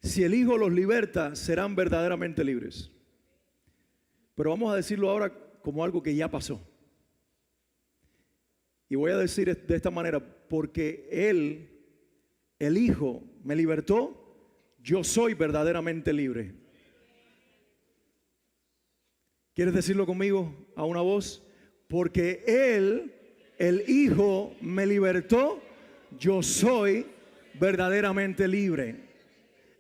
Si el Hijo los liberta, serán verdaderamente libres. Pero vamos a decirlo ahora como algo que ya pasó. Y voy a decir de esta manera, porque Él, el Hijo, me libertó, yo soy verdaderamente libre. ¿Quieres decirlo conmigo a una voz? Porque Él, el Hijo, me libertó, yo soy verdaderamente libre.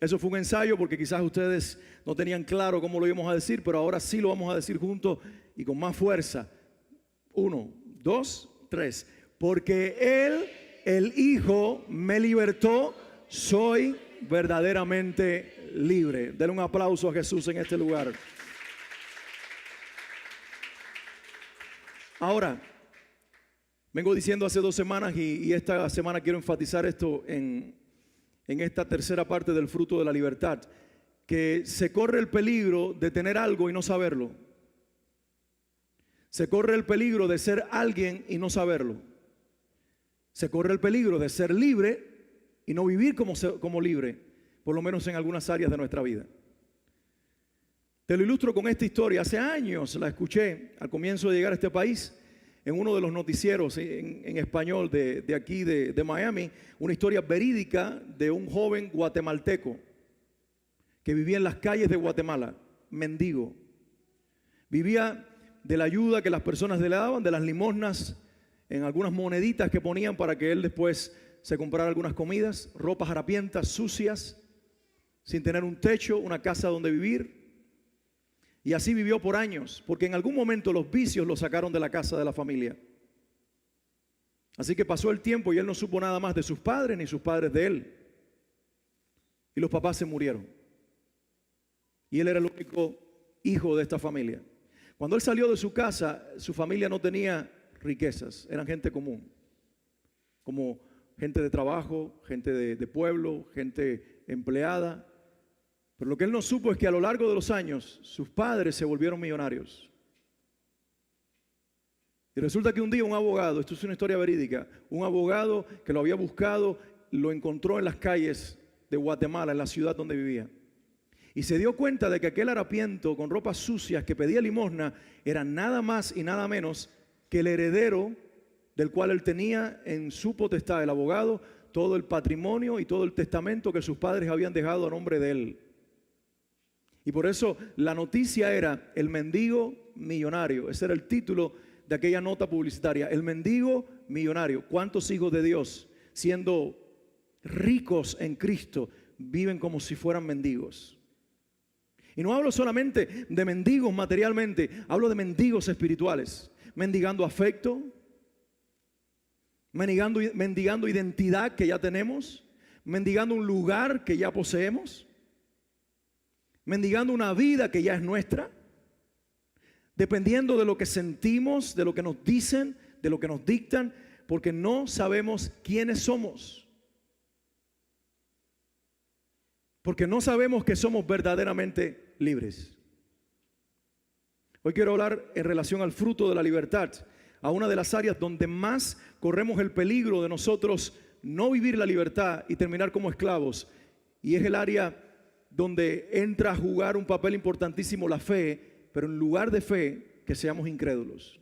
Eso fue un ensayo porque quizás ustedes no tenían claro cómo lo íbamos a decir, pero ahora sí lo vamos a decir juntos y con más fuerza. 1, 2, 3. Porque Él, el Hijo, me libertó, soy verdaderamente libre. Denle un aplauso a Jesús en este lugar. Ahora, vengo diciendo hace 2 semanas y esta semana quiero enfatizar esto en esta tercera parte del fruto de la libertad, que se corre el peligro de tener algo y no saberlo. Se corre el peligro de ser alguien y no saberlo. Se corre el peligro de ser libre y no vivir como libre, por lo menos en algunas áreas de nuestra vida. Te lo ilustro con esta historia. Hace años la escuché al comienzo de llegar a este país en uno de los noticieros en español de aquí de Miami, una historia verídica de un joven guatemalteco que vivía en las calles de Guatemala, mendigo. Vivía de la ayuda que las personas le daban, de las limosnas, en algunas moneditas que ponían para que él después se comprara algunas comidas, ropas harapientas, sucias, sin tener un techo, una casa donde vivir. Y así vivió por años, porque en algún momento los vicios lo sacaron de la casa de la familia. Así que pasó el tiempo y él no supo nada más de sus padres ni sus padres de él. Y los papás se murieron. Y él era el único hijo de esta familia. Cuando él salió de su casa, su familia no tenía riquezas, eran gente común. Como gente de trabajo, gente de pueblo, gente empleada. Pero lo que él no supo es que a lo largo de los años sus padres se volvieron millonarios. Y resulta que un día un abogado, esto es una historia verídica, un abogado que lo había buscado, lo encontró en las calles de Guatemala, en la ciudad donde vivía. Y se dio cuenta de que aquel harapiento con ropas sucias que pedía limosna era nada más y nada menos que el heredero del cual él tenía en su potestad, el abogado, todo el patrimonio y todo el testamento que sus padres habían dejado a nombre de él. Y por eso la noticia era el mendigo millonario. Ese era el título de aquella nota publicitaria. El mendigo millonario. ¿Cuántos hijos de Dios, siendo ricos en Cristo, viven como si fueran mendigos? Y no hablo solamente de mendigos materialmente, hablo de mendigos espirituales. Mendigando afecto, mendigando identidad que ya tenemos, mendigando un lugar que ya poseemos, mendigando una vida que ya es nuestra, dependiendo de lo que sentimos, de lo que nos dicen, de lo que nos dictan, porque no sabemos quiénes somos. Porque no sabemos que somos verdaderamente libres. Hoy quiero hablar en relación al fruto de la libertad, a una de las áreas donde más corremos el peligro de nosotros no vivir la libertad y terminar como esclavos. Y es el área donde entra a jugar un papel importantísimo la fe, pero en lugar de fe, que seamos incrédulos.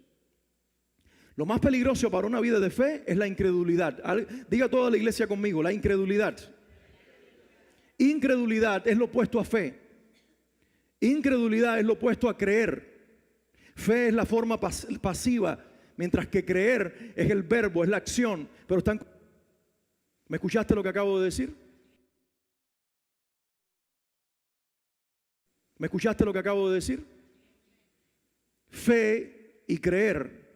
Lo más peligroso para una vida de fe es la incredulidad. Diga toda la iglesia conmigo, la incredulidad. Incredulidad es lo opuesto a fe. Incredulidad es lo opuesto a creer. Fe es la forma pasiva, mientras que creer es el verbo, es la acción. Pero ¿me escuchaste lo que acabo de decir? ¿Me escuchaste lo que acabo de decir? Fe y creer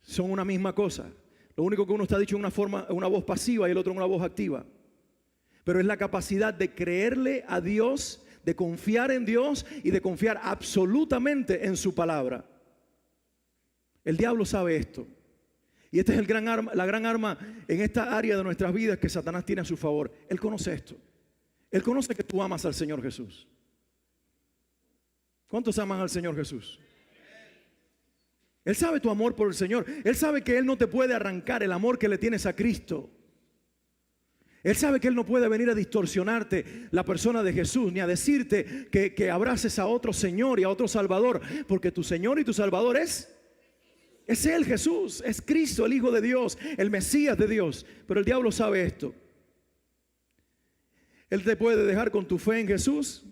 son una misma cosa. Lo único que uno está dicho en una voz pasiva y el otro en una voz activa. Pero es la capacidad de creerle a Dios, de confiar en Dios y de confiar absolutamente en su palabra. El diablo sabe esto. Y esta es la gran arma en esta área de nuestras vidas que Satanás tiene a su favor. Él conoce esto. Él conoce que tú amas al Señor Jesús. ¿Cuántos aman al Señor Jesús? Él sabe tu amor por el Señor. Él sabe que Él no te puede arrancar el amor que le tienes a Cristo. Él sabe que Él no puede venir a distorsionarte la persona de Jesús, ni a decirte que abraces a otro Señor y a otro Salvador, porque tu Señor y tu Salvador es Él, Jesús, es Cristo, el Hijo de Dios, el Mesías de Dios. Pero el diablo sabe esto. Él te puede dejar con tu fe en Jesús,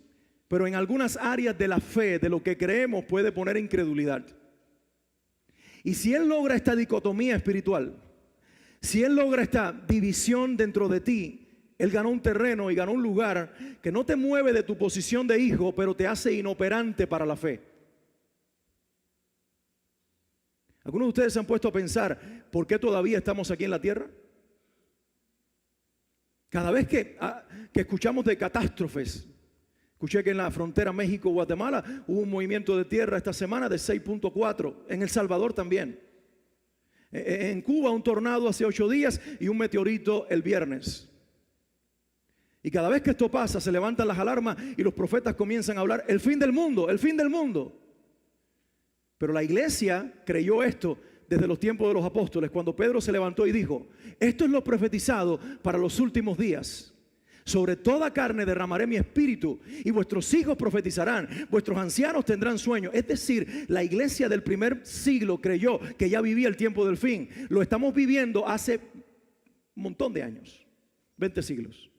pero en algunas áreas de la fe, de lo que creemos, puede poner incredulidad. Y si Él logra esta dicotomía espiritual, si Él logra esta división dentro de ti, Él ganó un terreno y ganó un lugar que no te mueve de tu posición de hijo, pero te hace inoperante para la fe. ¿Algunos de ustedes se han puesto a pensar por qué todavía estamos aquí en la tierra? Cada vez que escuchamos de catástrofes, escuché que en la frontera México-Guatemala hubo un movimiento de tierra esta semana de 6.4, en El Salvador también. En Cuba un tornado hace 8 días y un meteorito el viernes. Y cada vez que esto pasa se levantan las alarmas y los profetas comienzan a hablar el fin del mundo, el fin del mundo. Pero la iglesia creyó esto desde los tiempos de los apóstoles, cuando Pedro se levantó y dijo: esto es lo profetizado para los últimos días. Sobre toda carne derramaré mi espíritu y vuestros hijos profetizarán, vuestros ancianos tendrán sueños. Es decir, la iglesia del primer siglo creyó que ya vivía el tiempo del fin. Lo estamos viviendo hace un montón de años, 20 siglos.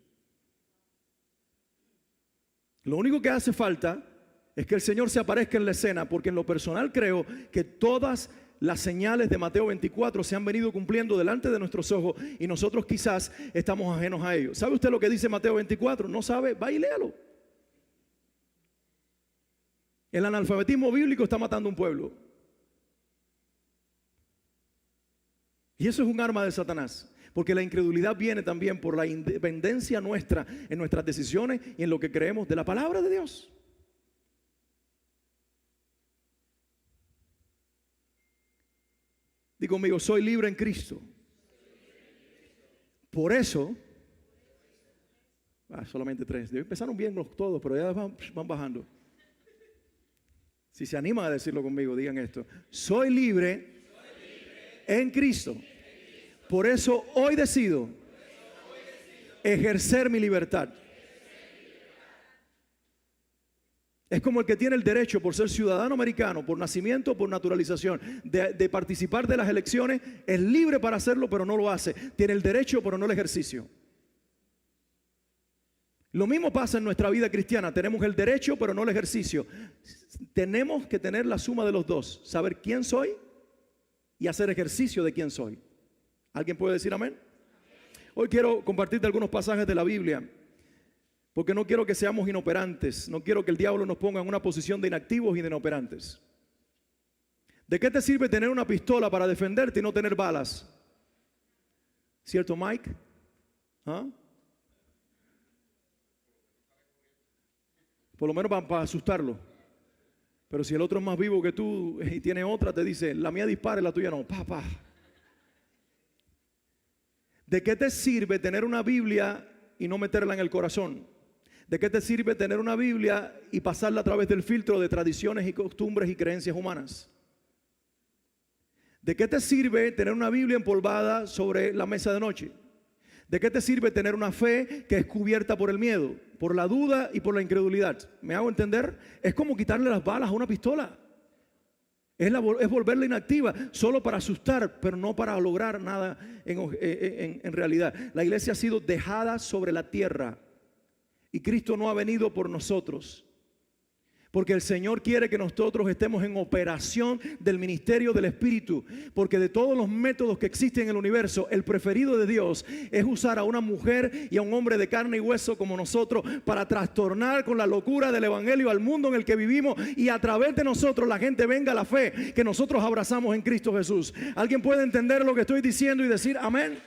Lo único que hace falta es que el Señor se aparezca en la escena, porque en lo personal creo que todas las señales de Mateo 24 se han venido cumpliendo delante de nuestros ojos y nosotros quizás estamos ajenos a ellos. ¿Sabe usted lo que dice Mateo 24? ¿No sabe? Va y léalo. El analfabetismo bíblico está matando un pueblo. Y eso es un arma de Satanás, porque la incredulidad viene también por la independencia nuestra en nuestras decisiones y en lo que creemos de la palabra de Dios. Digo conmigo, soy libre en Cristo. Por eso, solamente 3. Empezaron bien todos, pero ya van bajando. Si se animan a decirlo conmigo, digan esto. Soy libre en Cristo. Por eso hoy decido ejercer mi libertad. Es como el que tiene el derecho, por ser ciudadano americano, por nacimiento, por naturalización, de participar de las elecciones. Es libre para hacerlo, pero no lo hace. Tiene el derecho, pero no el ejercicio. Lo mismo pasa en nuestra vida cristiana. Tenemos el derecho, pero no el ejercicio. Tenemos que tener la suma de los dos. Saber quién soy y hacer ejercicio de quién soy. ¿Alguien puede decir amén? Hoy quiero compartirte algunos pasajes de la Biblia, porque no quiero que seamos inoperantes. No quiero que el diablo nos ponga en una posición de inactivos y de inoperantes. ¿De qué te sirve tener una pistola para defenderte y no tener balas? ¿Cierto, Mike? ¿Ah? Por lo menos para asustarlo. Pero si el otro es más vivo que tú y tiene otra, te dice: la mía dispara y la tuya no. Pa. ¿De qué te sirve tener una Biblia y no meterla en el corazón? ¿De qué te sirve tener una Biblia y pasarla a través del filtro de tradiciones y costumbres y creencias humanas? ¿De qué te sirve tener una Biblia empolvada sobre la mesa de noche? ¿De qué te sirve tener una fe que es cubierta por el miedo, por la duda y por la incredulidad? ¿Me hago entender? Es como quitarle las balas a una pistola. Es volverla inactiva, solo para asustar, pero no para lograr nada en realidad. La iglesia ha sido dejada sobre la tierra y Cristo no ha venido por nosotros. Porque el Señor quiere que nosotros estemos en operación del ministerio del Espíritu. Porque de todos los métodos que existen en el universo, el preferido de Dios es usar a una mujer y a un hombre de carne y hueso como nosotros para trastornar con la locura del Evangelio al mundo en el que vivimos, y a través de nosotros la gente venga a la fe que nosotros abrazamos en Cristo Jesús. ¿Alguien puede entender lo que estoy diciendo y decir amén?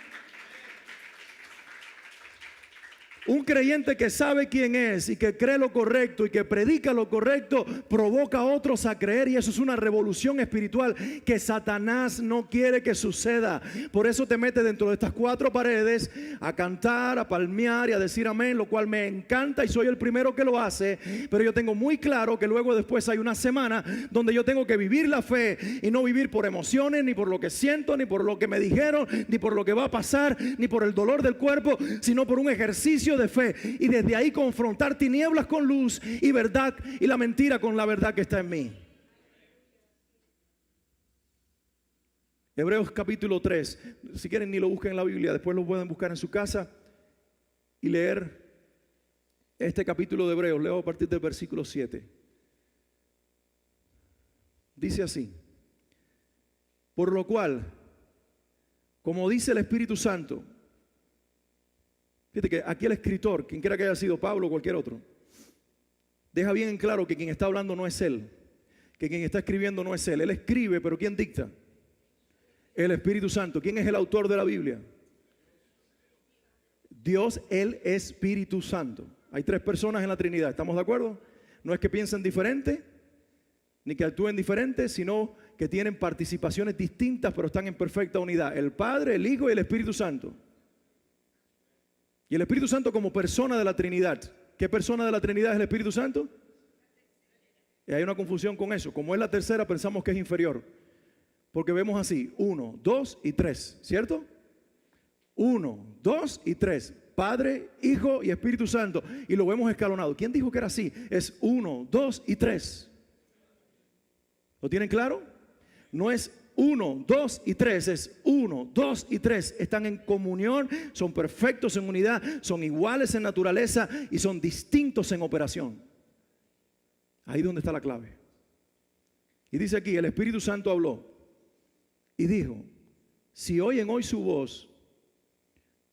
Un creyente que sabe quién es y que cree lo correcto y que predica lo correcto, provoca a otros a creer, y eso es una revolución espiritual que Satanás no quiere que suceda. Por eso te mete dentro de estas cuatro paredes a cantar, a palmear y a decir amén, lo cual me encanta y soy el primero que lo hace. Pero yo tengo muy claro que luego después hay una semana donde yo tengo que vivir la fe y no vivir por emociones, ni por lo que siento, ni por lo que me dijeron, ni por lo que va a pasar, ni por el dolor del cuerpo, sino por un ejercicio de fe, y desde ahí confrontar tinieblas con luz y verdad y la mentira con la verdad que está en mí. Hebreos capítulo 3, si quieren ni lo busquen en la Biblia, después lo pueden buscar en su casa y leer este capítulo de Hebreos. Leo a partir del versículo 7. Dice así: por lo cual, como dice el Espíritu Santo. Fíjate que aquí el escritor, quien quiera que haya sido Pablo o cualquier otro, deja bien en claro que quien está hablando no es él, que quien está escribiendo no es él. Él escribe, pero ¿quién dicta? El Espíritu Santo. ¿Quién es el autor de la Biblia? Dios, el Espíritu Santo. Hay tres personas en la Trinidad, ¿estamos de acuerdo? No es que piensen diferente, ni que actúen diferente, sino que tienen participaciones distintas, pero están en perfecta unidad. El Padre, el Hijo y el Espíritu Santo. Y el Espíritu Santo como persona de la Trinidad. ¿Qué persona de la Trinidad es el Espíritu Santo? Y hay una confusión con eso. Como es la tercera, pensamos que es inferior. Porque vemos así: 1, 2 y 3, ¿cierto? 1, 2 y 3. Padre, Hijo y Espíritu Santo. Y lo vemos escalonado. ¿Quién dijo que era así? Es 1, 2 y 3. ¿Lo tienen claro? No es 1, 2 y 3, es 1, 2 y 3. Están en comunión, son perfectos en unidad, son iguales en naturaleza y son distintos en operación. Ahí es donde está la clave. Y dice aquí: el Espíritu Santo habló y dijo: si oyen hoy su voz,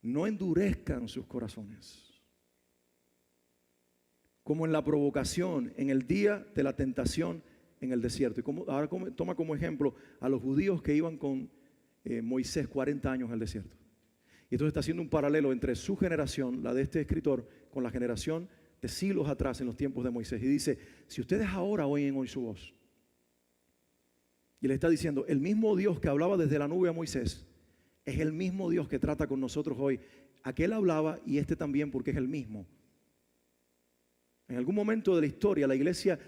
no endurezcan sus corazones, como en la provocación, en el día de la tentación en el desierto. Y ahora toma como ejemplo a los judíos que iban con Moisés 40 años al desierto. Y entonces está haciendo un paralelo entre su generación, la de este escritor, con la generación de siglos atrás en los tiempos de Moisés. Y dice: si ustedes ahora oyen hoy su voz. Y le está diciendo: el mismo Dios que hablaba desde la nube a Moisés es el mismo Dios que trata con nosotros hoy. Aquel hablaba y este también, porque es el mismo. En algún momento de la historia la iglesia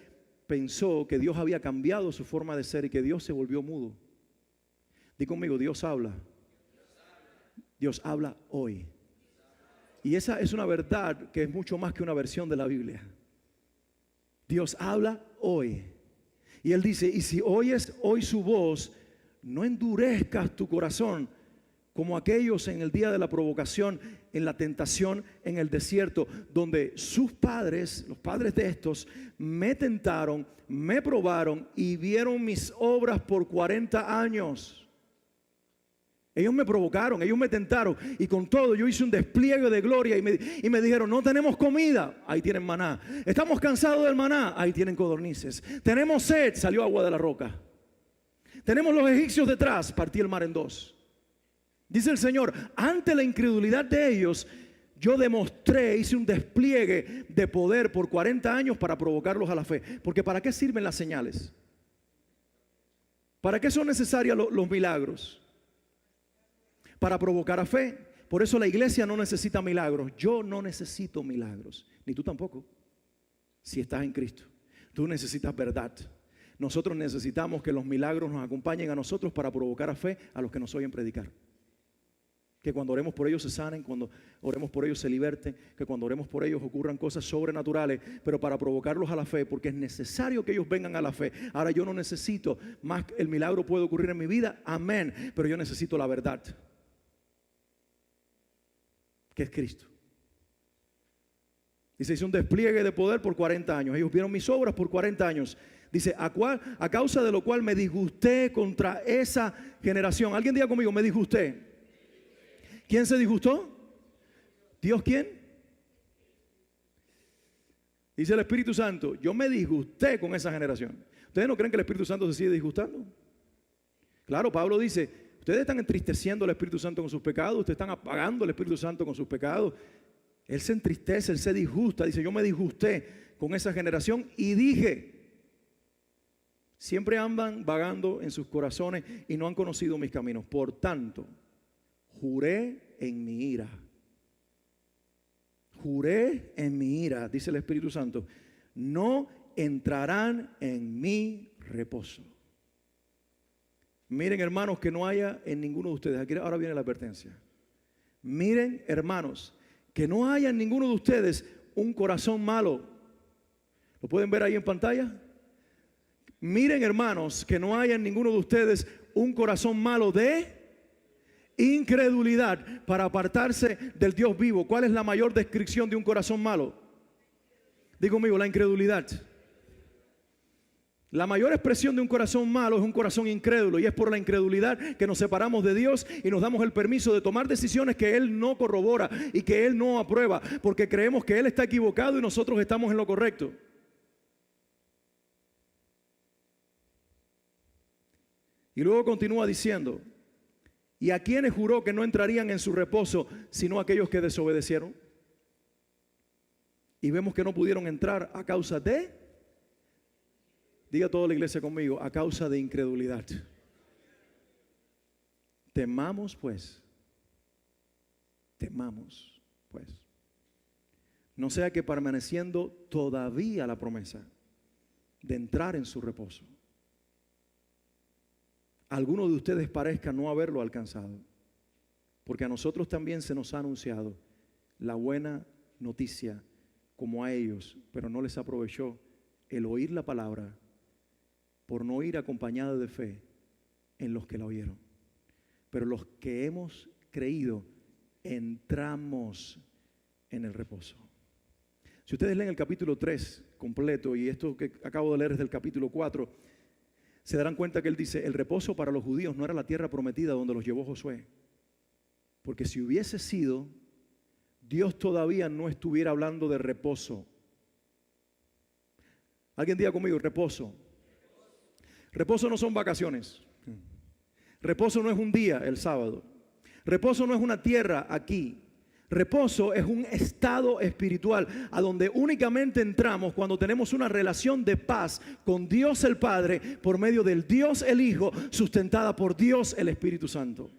pensó que Dios había cambiado su forma de ser y que Dios se volvió mudo. Di conmigo: Dios habla. Dios habla hoy. Y esa es una verdad que es mucho más que una versión de la Biblia. Dios habla hoy. Y Él dice: y si oyes hoy su voz, no endurezcas tu corazón como aquellos en el día de la provocación, en la tentación en el desierto, donde sus padres, los padres de estos, me tentaron, me probaron y vieron mis obras por 40 años. Ellos me provocaron, ellos me tentaron, y con todo yo hice un despliegue de gloria y me dijeron: no tenemos comida, ahí tienen maná. Estamos cansados del maná, ahí tienen codornices. Tenemos sed, salió agua de la roca. Tenemos los egipcios detrás, partí el mar en dos. Dice el Señor: ante la incredulidad de ellos, yo demostré, hice un despliegue de poder por 40 años para provocarlos a la fe. Porque ¿para qué sirven las señales? ¿Para qué son necesarios los milagros? Para provocar a fe. Por eso la iglesia no necesita milagros. Yo no necesito milagros, ni tú tampoco, si estás en Cristo. Tú necesitas verdad. Nosotros necesitamos que los milagros nos acompañen a nosotros para provocar a fe a los que nos oyen predicar. Que cuando oremos por ellos se sanen, cuando oremos por ellos se liberten, que cuando oremos por ellos ocurran cosas sobrenaturales, pero para provocarlos a la fe, porque es necesario que ellos vengan a la fe. Ahora, yo no necesito más, el milagro puede ocurrir en mi vida, amén, pero yo necesito la verdad, que es Cristo. Y se hizo un despliegue de poder por 40 años. Ellos vieron mis obras por 40 años. Dice: a causa de lo cual me disgusté contra esa generación. Alguien diga conmigo: me disgusté. ¿Quién se disgustó? ¿Dios quién? Dice el Espíritu Santo: yo me disgusté con esa generación. ¿Ustedes no creen que el Espíritu Santo se sigue disgustando? Claro, Pablo dice: ustedes están entristeciendo al Espíritu Santo con sus pecados, ustedes están apagando al Espíritu Santo con sus pecados. Él se entristece, él se disgusta. Dice, yo me disgusté con esa generación y dije, siempre andan vagando en sus corazones y no han conocido mis caminos. Por tanto, juré en mi ira. Juré en mi ira, dice el Espíritu Santo, no entrarán en mi reposo. Miren, hermanos, que no haya en ninguno de ustedes, aquí ahora viene la advertencia. Miren, hermanos, que no haya en ninguno de ustedes un corazón malo. ¿Lo pueden ver ahí en pantalla? Miren, hermanos, que no haya en ninguno de ustedes un corazón malo de incredulidad para apartarse del Dios vivo. ¿Cuál es la mayor descripción de un corazón malo? Digo conmigo, la incredulidad. La mayor expresión de un corazón malo es un corazón incrédulo, y es por la incredulidad que nos separamos de Dios y nos damos el permiso de tomar decisiones que Él no corrobora y que Él no aprueba, porque creemos que Él está equivocado y nosotros estamos en lo correcto. Y luego continúa diciendo, ¿y a quiénes juró que no entrarían en su reposo sino aquellos que desobedecieron? Y vemos que no pudieron entrar a causa de, diga toda la iglesia conmigo, a causa de incredulidad. Temamos pues, no sea que permaneciendo todavía la promesa de entrar en su reposo, alguno de ustedes parezca no haberlo alcanzado, porque a nosotros también se nos ha anunciado la buena noticia como a ellos, pero no les aprovechó el oír la palabra por no ir acompañada de fe en los que la oyeron. Pero los que hemos creído entramos en el reposo. Si ustedes leen el capítulo 3 completo, y esto que acabo de leer es del capítulo 4, se darán cuenta que él dice, el reposo para los judíos no era la tierra prometida donde los llevó Josué. Porque si hubiese sido, Dios todavía no estuviera hablando de reposo. Alguien diga conmigo, reposo. Reposo no son vacaciones. Reposo no es un día, el sábado. Reposo no es una tierra aquí. Reposo es un estado espiritual a donde únicamente entramos cuando tenemos una relación de paz con Dios el Padre por medio del Dios el Hijo, sustentada por Dios el Espíritu Santo.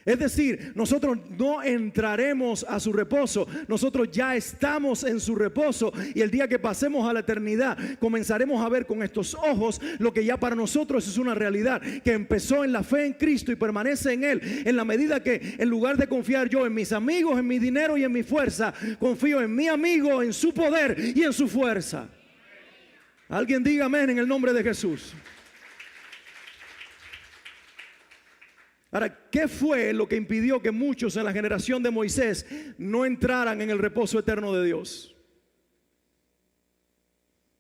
Es decir, nosotros no entraremos a su reposo, nosotros ya estamos en su reposo, y el día que pasemos a la eternidad comenzaremos a ver con estos ojos lo que ya para nosotros es una realidad, que empezó en la fe en Cristo y permanece en Él, en la medida que en lugar de confiar yo en mis amigos, en mi dinero y en mi fuerza, confío en mi amigo, en su poder y en su fuerza. Alguien diga amén en el nombre de Jesús. Ahora, ¿qué fue lo que impidió que muchos en la generación de Moisés no entraran en el reposo eterno de Dios?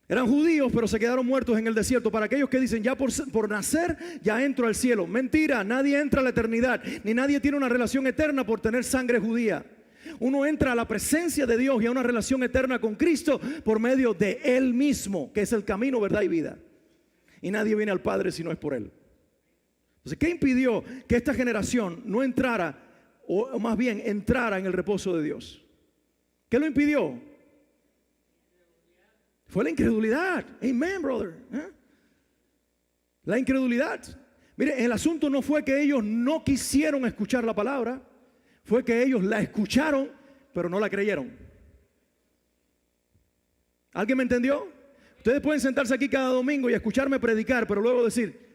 Eran judíos, pero se quedaron muertos en el desierto. Para aquellos que dicen, ya por nacer, ya entro al cielo. Mentira, nadie entra a la eternidad, ni nadie tiene una relación eterna por tener sangre judía. Uno entra a la presencia de Dios y a una relación eterna con Cristo por medio de Él mismo, que es el camino, verdad y vida. Y nadie viene al Padre si no es por Él. Entonces, ¿qué impidió que esta generación no entrara, o más bien entrara en el reposo de Dios? ¿Qué lo impidió? Fue la incredulidad. Amen, brother. La incredulidad. Mire, el asunto no fue que ellos no quisieron escuchar la palabra, fue que ellos la escucharon, pero no la creyeron. ¿Alguien me entendió? Ustedes pueden sentarse aquí cada domingo y escucharme predicar, pero luego decir,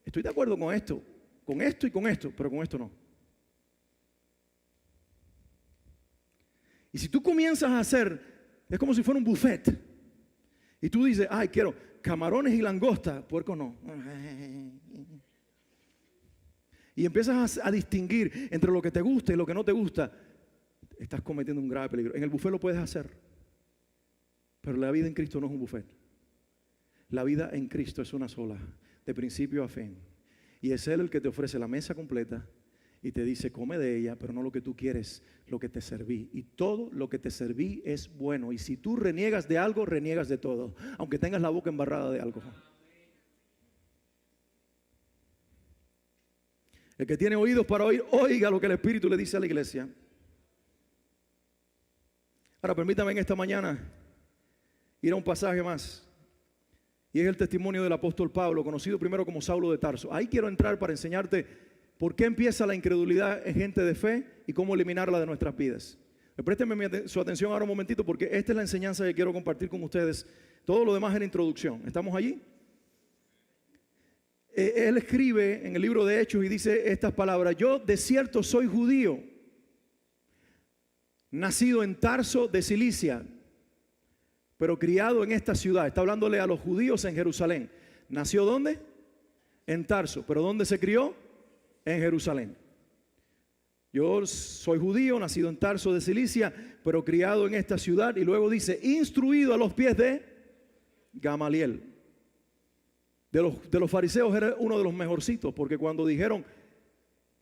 estoy de acuerdo con esto y con esto, pero con esto no. Y si tú comienzas a hacer, es como si fuera un buffet, y tú dices, ay, quiero camarones y langosta, puerco no. Y empiezas a distinguir entre lo que te gusta y lo que no te gusta, estás cometiendo un grave peligro. En el buffet lo puedes hacer, pero la vida en Cristo no es un buffet. La vida en Cristo es una sola, de principio a fin. Y es Él el que te ofrece la mesa completa y te dice, come de ella, pero no lo que tú quieres, lo que te serví. Y todo lo que te serví es bueno. Y si tú reniegas de algo, reniegas de todo, aunque tengas la boca embarrada de algo. El que tiene oídos para oír, oiga lo que el Espíritu le dice a la iglesia. Ahora permítame en esta mañana ir a un pasaje más. Y es el testimonio del apóstol Pablo, conocido primero como Saulo de Tarso. Ahí quiero entrar para enseñarte por qué empieza la incredulidad en gente de fe y cómo eliminarla de nuestras vidas. Préstenme su atención ahora un momentito, porque esta es la enseñanza que quiero compartir con ustedes. Todo lo demás es la introducción. ¿Estamos allí? Él escribe en el libro de Hechos y dice estas palabras: yo de cierto soy judío, nacido en Tarso de Cilicia, pero criado en esta ciudad. Está hablándole a los judíos en Jerusalén. ¿Nació dónde? En Tarso. ¿Pero dónde se crió? En Jerusalén. Yo soy judío, nacido en Tarso de Cilicia, pero criado en esta ciudad. Y luego dice, instruido a los pies de Gamaliel. De los fariseos era uno de los mejorcitos, porque cuando dijeron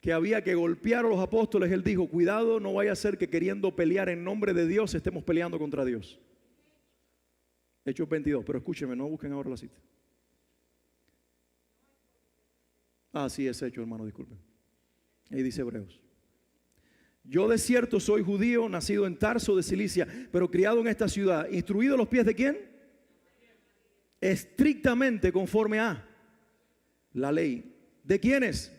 que había que golpear a los apóstoles, él dijo, cuidado, no vaya a ser que queriendo pelear en nombre de Dios estemos peleando contra Dios. Hechos 22, pero escúchenme, no busquen ahora la cita. Sí, es Hechos, hermano, disculpen. Ahí dice Hebreos. Yo de cierto soy judío, nacido en Tarso de Cilicia, pero criado en esta ciudad, instruido a los pies de ¿quién? Estrictamente conforme a la ley. ¿De quiénes?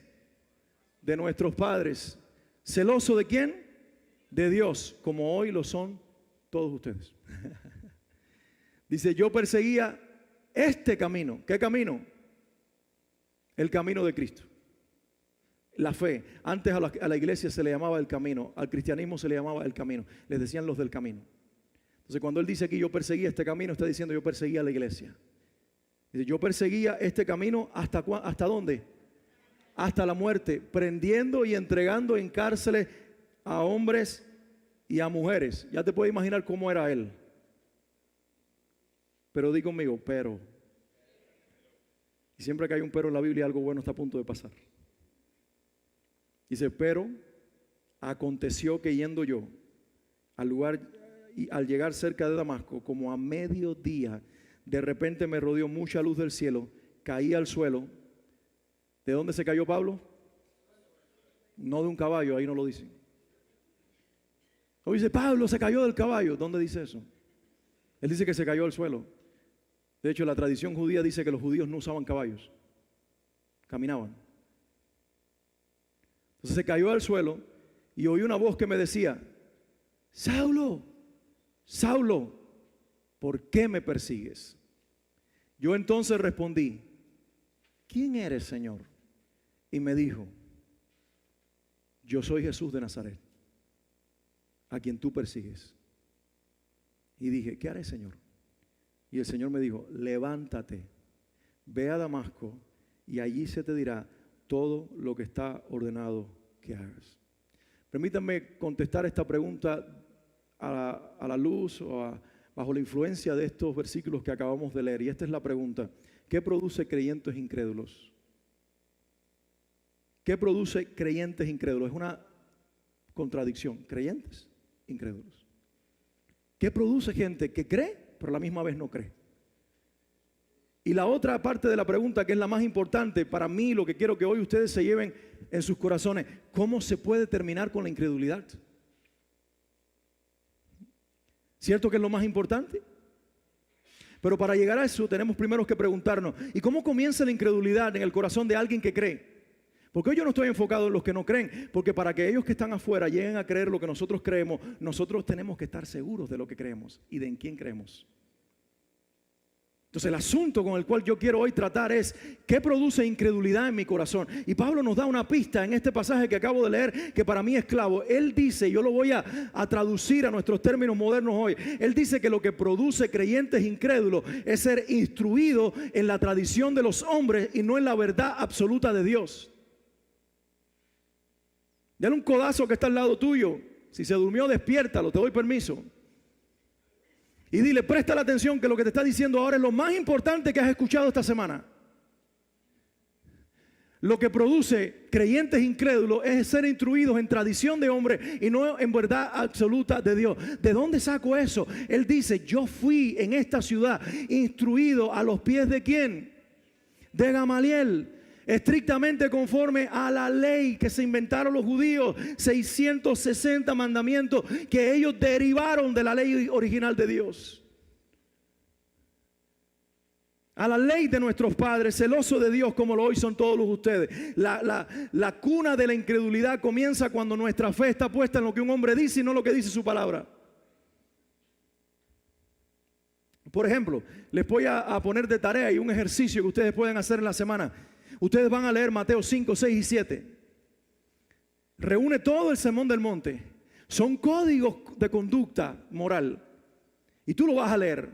De nuestros padres. ¿Celoso de quién? De Dios, como hoy lo son todos ustedes. Dice, yo perseguía este camino. ¿Qué camino? El camino de Cristo. La fe. Antes a la iglesia se le llamaba el camino, al cristianismo se le llamaba el camino. Les decían los del camino. Entonces cuando él dice aquí yo perseguía este camino, está diciendo yo perseguía la iglesia. Dice, yo perseguía este camino ¿hasta dónde? Hasta la muerte, prendiendo y entregando en cárceles a hombres y a mujeres. Ya te puedes imaginar cómo era él. Pero di conmigo, pero. Y siempre que hay un pero en la Biblia, algo bueno está a punto de pasar. Dice, pero aconteció que yendo yo al lugar y al llegar cerca de Damasco, como a mediodía, de repente me rodeó mucha luz del cielo, caí al suelo. ¿De dónde se cayó Pablo? No de un caballo, ahí no lo dice. O dice, Pablo se cayó del caballo. ¿Dónde dice eso? Él dice que se cayó al suelo. De hecho, la tradición judía dice que los judíos no usaban caballos, caminaban. Entonces se cayó al suelo y oí una voz que me decía, Saulo, Saulo, ¿por qué me persigues? Yo entonces respondí, ¿quién eres, Señor? Y me dijo, yo soy Jesús de Nazaret, a quien tú persigues. Y dije, ¿qué haré, Señor? Y el Señor me dijo, levántate, ve a Damasco y allí se te dirá todo lo que está ordenado que hagas. Permítanme contestar esta pregunta a la luz o bajo la influencia de estos versículos que acabamos de leer. Y esta es la pregunta, ¿qué produce creyentes incrédulos? ¿Qué produce creyentes incrédulos? Es una contradicción, creyentes incrédulos. ¿Qué produce gente que cree, pero a la misma vez no cree? Y la otra parte de la pregunta, que es la más importante para mí, lo que quiero que hoy ustedes se lleven en sus corazones, ¿cómo se puede terminar con la incredulidad? ¿Cierto que es lo más importante? Pero para llegar a eso tenemos primero que preguntarnos, ¿y cómo comienza la incredulidad en el corazón de alguien que cree? Porque hoy yo no estoy enfocado en los que no creen, porque para que ellos que están afuera lleguen a creer lo que nosotros creemos, nosotros tenemos que estar seguros de lo que creemos y de en quién creemos. Entonces el asunto con el cual yo quiero hoy tratar es ¿qué produce incredulidad en mi corazón? Y Pablo nos da una pista en este pasaje que acabo de leer que para mí es clavo. Él dice, yo lo voy a traducir a nuestros términos modernos hoy. Él dice que lo que produce creyentes incrédulos es ser instruido en la tradición de los hombres y no en la verdad absoluta de Dios. Dale un codazo que está al lado tuyo. Si se durmió, despiértalo, te doy permiso. Y dile, presta la atención que lo que te está diciendo ahora es lo más importante que has escuchado esta semana. Lo que produce creyentes incrédulos es ser instruidos en tradición de hombre y no en verdad absoluta de Dios. ¿De dónde saco eso? Él dice, yo fui en esta ciudad instruido a los pies de ¿quién? De Gamaliel. estrictamente conforme a la ley que se inventaron los judíos, 660 mandamientos que ellos derivaron de la ley original de Dios. A la ley de nuestros padres, celosos de Dios como lo hoy son todos los ustedes. La cuna de la incredulidad comienza cuando nuestra fe está puesta en lo que un hombre dice y no lo que dice su palabra. Por ejemplo, les voy a poner de tarea y un ejercicio que ustedes pueden hacer en la semana. Ustedes van a leer Mateo 5, 6 y 7. Reúne todo el sermón del monte. Son códigos de conducta moral. Y tú lo vas a leer.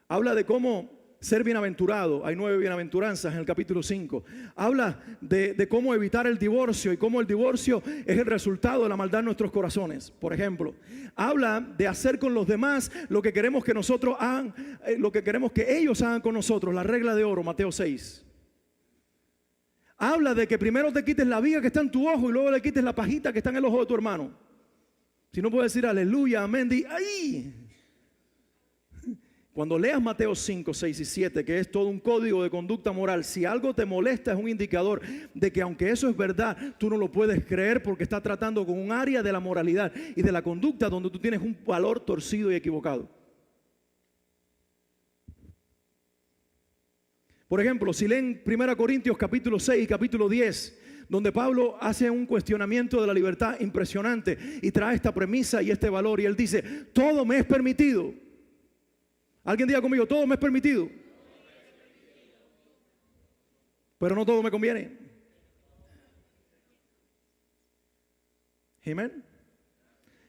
Habla de cómo ser bienaventurado. Hay 9 bienaventuranzas en el capítulo 5. Habla de cómo evitar el divorcio y cómo el divorcio es el resultado de la maldad en nuestros corazones. Por ejemplo, habla de hacer con los demás lo que queremos que nosotros hagan, lo que queremos que ellos hagan con nosotros. La regla de oro, Mateo 6. Habla de que primero te quites la viga que está en tu ojo y luego le quites la pajita que está en el ojo de tu hermano. Si no puedes decir aleluya, amén, di ¡ay! Cuando leas Mateo 5, 6 y 7, que es todo un código de conducta moral, si algo te molesta es un indicador de que aunque eso es verdad, tú no lo puedes creer porque está tratando con un área de la moralidad y de la conducta donde tú tienes un valor torcido y equivocado. Por ejemplo, si leen 1 Corintios capítulo 6 y capítulo 10, donde Pablo hace un cuestionamiento de la libertad impresionante y trae esta premisa y este valor, y él dice, todo me es permitido. Alguien diga conmigo, todo me es permitido, pero no todo me conviene. Amén.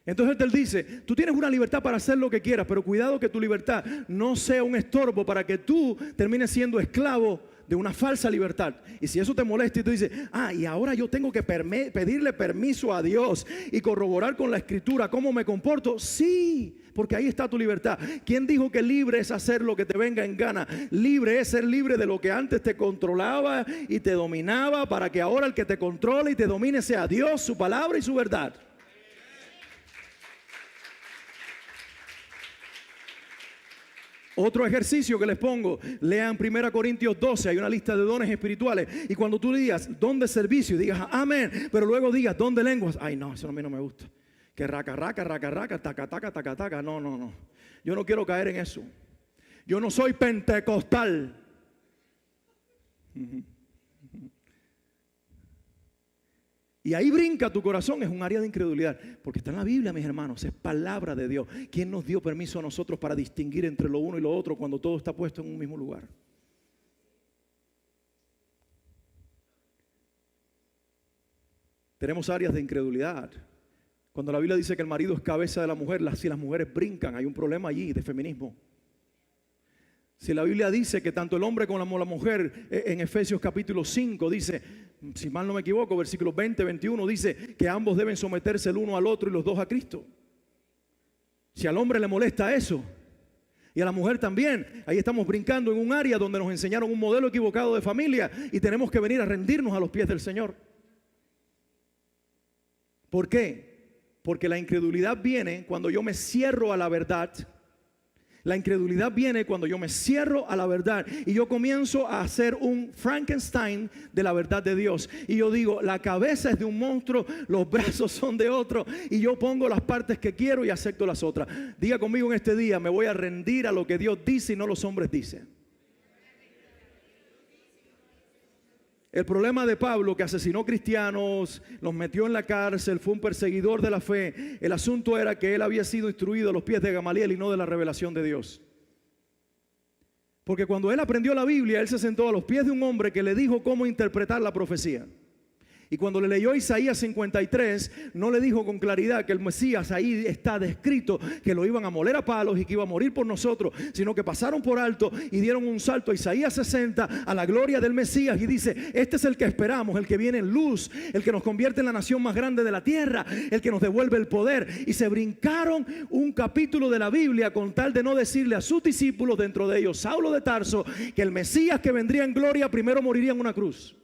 Entonces él dice, tú tienes una libertad para hacer lo que quieras, pero cuidado que tu libertad no sea un estorbo para que tú termines siendo esclavo de una falsa libertad. Y si eso te molesta y tú dices, y ahora yo tengo que pedirle permiso a Dios y corroborar con la escritura cómo me comporto. Sí, porque ahí está tu libertad. ¿Quién dijo que libre es hacer lo que te venga en gana? Libre es ser libre de lo que antes te controlaba y te dominaba, para que ahora el que te controle y te domine sea Dios, su palabra y su verdad. Otro ejercicio que les pongo, lean 1 Corintios 12, hay una lista de dones espirituales. Y cuando tú digas don de servicio, digas amén, pero luego digas don de lenguas, ay no, eso a mí no me gusta. Que raca, taca, taca, taca, no. Yo no quiero caer en eso. Yo no soy pentecostal. Y ahí brinca tu corazón, es un área de incredulidad, porque está en la Biblia, mis hermanos, es palabra de Dios. ¿Quién nos dio permiso a nosotros para distinguir entre lo uno y lo otro cuando todo está puesto en un mismo lugar? Tenemos áreas de incredulidad. Cuando la Biblia dice que el marido es cabeza de la mujer, si las mujeres brincan, hay un problema allí de feminismo. Si la Biblia dice que tanto el hombre como la mujer, en Efesios capítulo 5 dice, si mal no me equivoco, versículos 20, 21, dice que ambos deben someterse el uno al otro y los dos a Cristo. Si al hombre le molesta eso, y a la mujer también, ahí estamos brincando en un área donde nos enseñaron un modelo equivocado de familia y tenemos que venir a rendirnos a los pies del Señor. ¿Por qué? Porque la incredulidad viene cuando yo me cierro a la verdad. La incredulidad viene cuando yo me cierro a la verdad y yo comienzo a hacer un Frankenstein de la verdad de Dios. Y yo digo, la cabeza es de un monstruo, los brazos son de otro, y yo pongo las partes que quiero y acepto las otras. Diga conmigo en este día, me voy a rendir a lo que Dios dice y no los hombres dicen. El problema de Pablo, que asesinó cristianos, los metió en la cárcel, fue un perseguidor de la fe. El asunto era que él había sido instruido a los pies de Gamaliel y no de la revelación de Dios. Porque cuando él aprendió la Biblia, él se sentó a los pies de un hombre que le dijo cómo interpretar la profecía. Y cuando le leyó Isaías 53, no le dijo con claridad que el Mesías ahí está descrito, que lo iban a moler a palos y que iba a morir por nosotros, sino que pasaron por alto y dieron un salto a Isaías 60, a la gloria del Mesías, y dice, este es el que esperamos, el que viene en luz, el que nos convierte en la nación más grande de la tierra, el que nos devuelve el poder. Y se brincaron un capítulo de la Biblia con tal de no decirle a sus discípulos, dentro de ellos Saulo de Tarso, que el Mesías que vendría en gloria primero moriría en una cruz.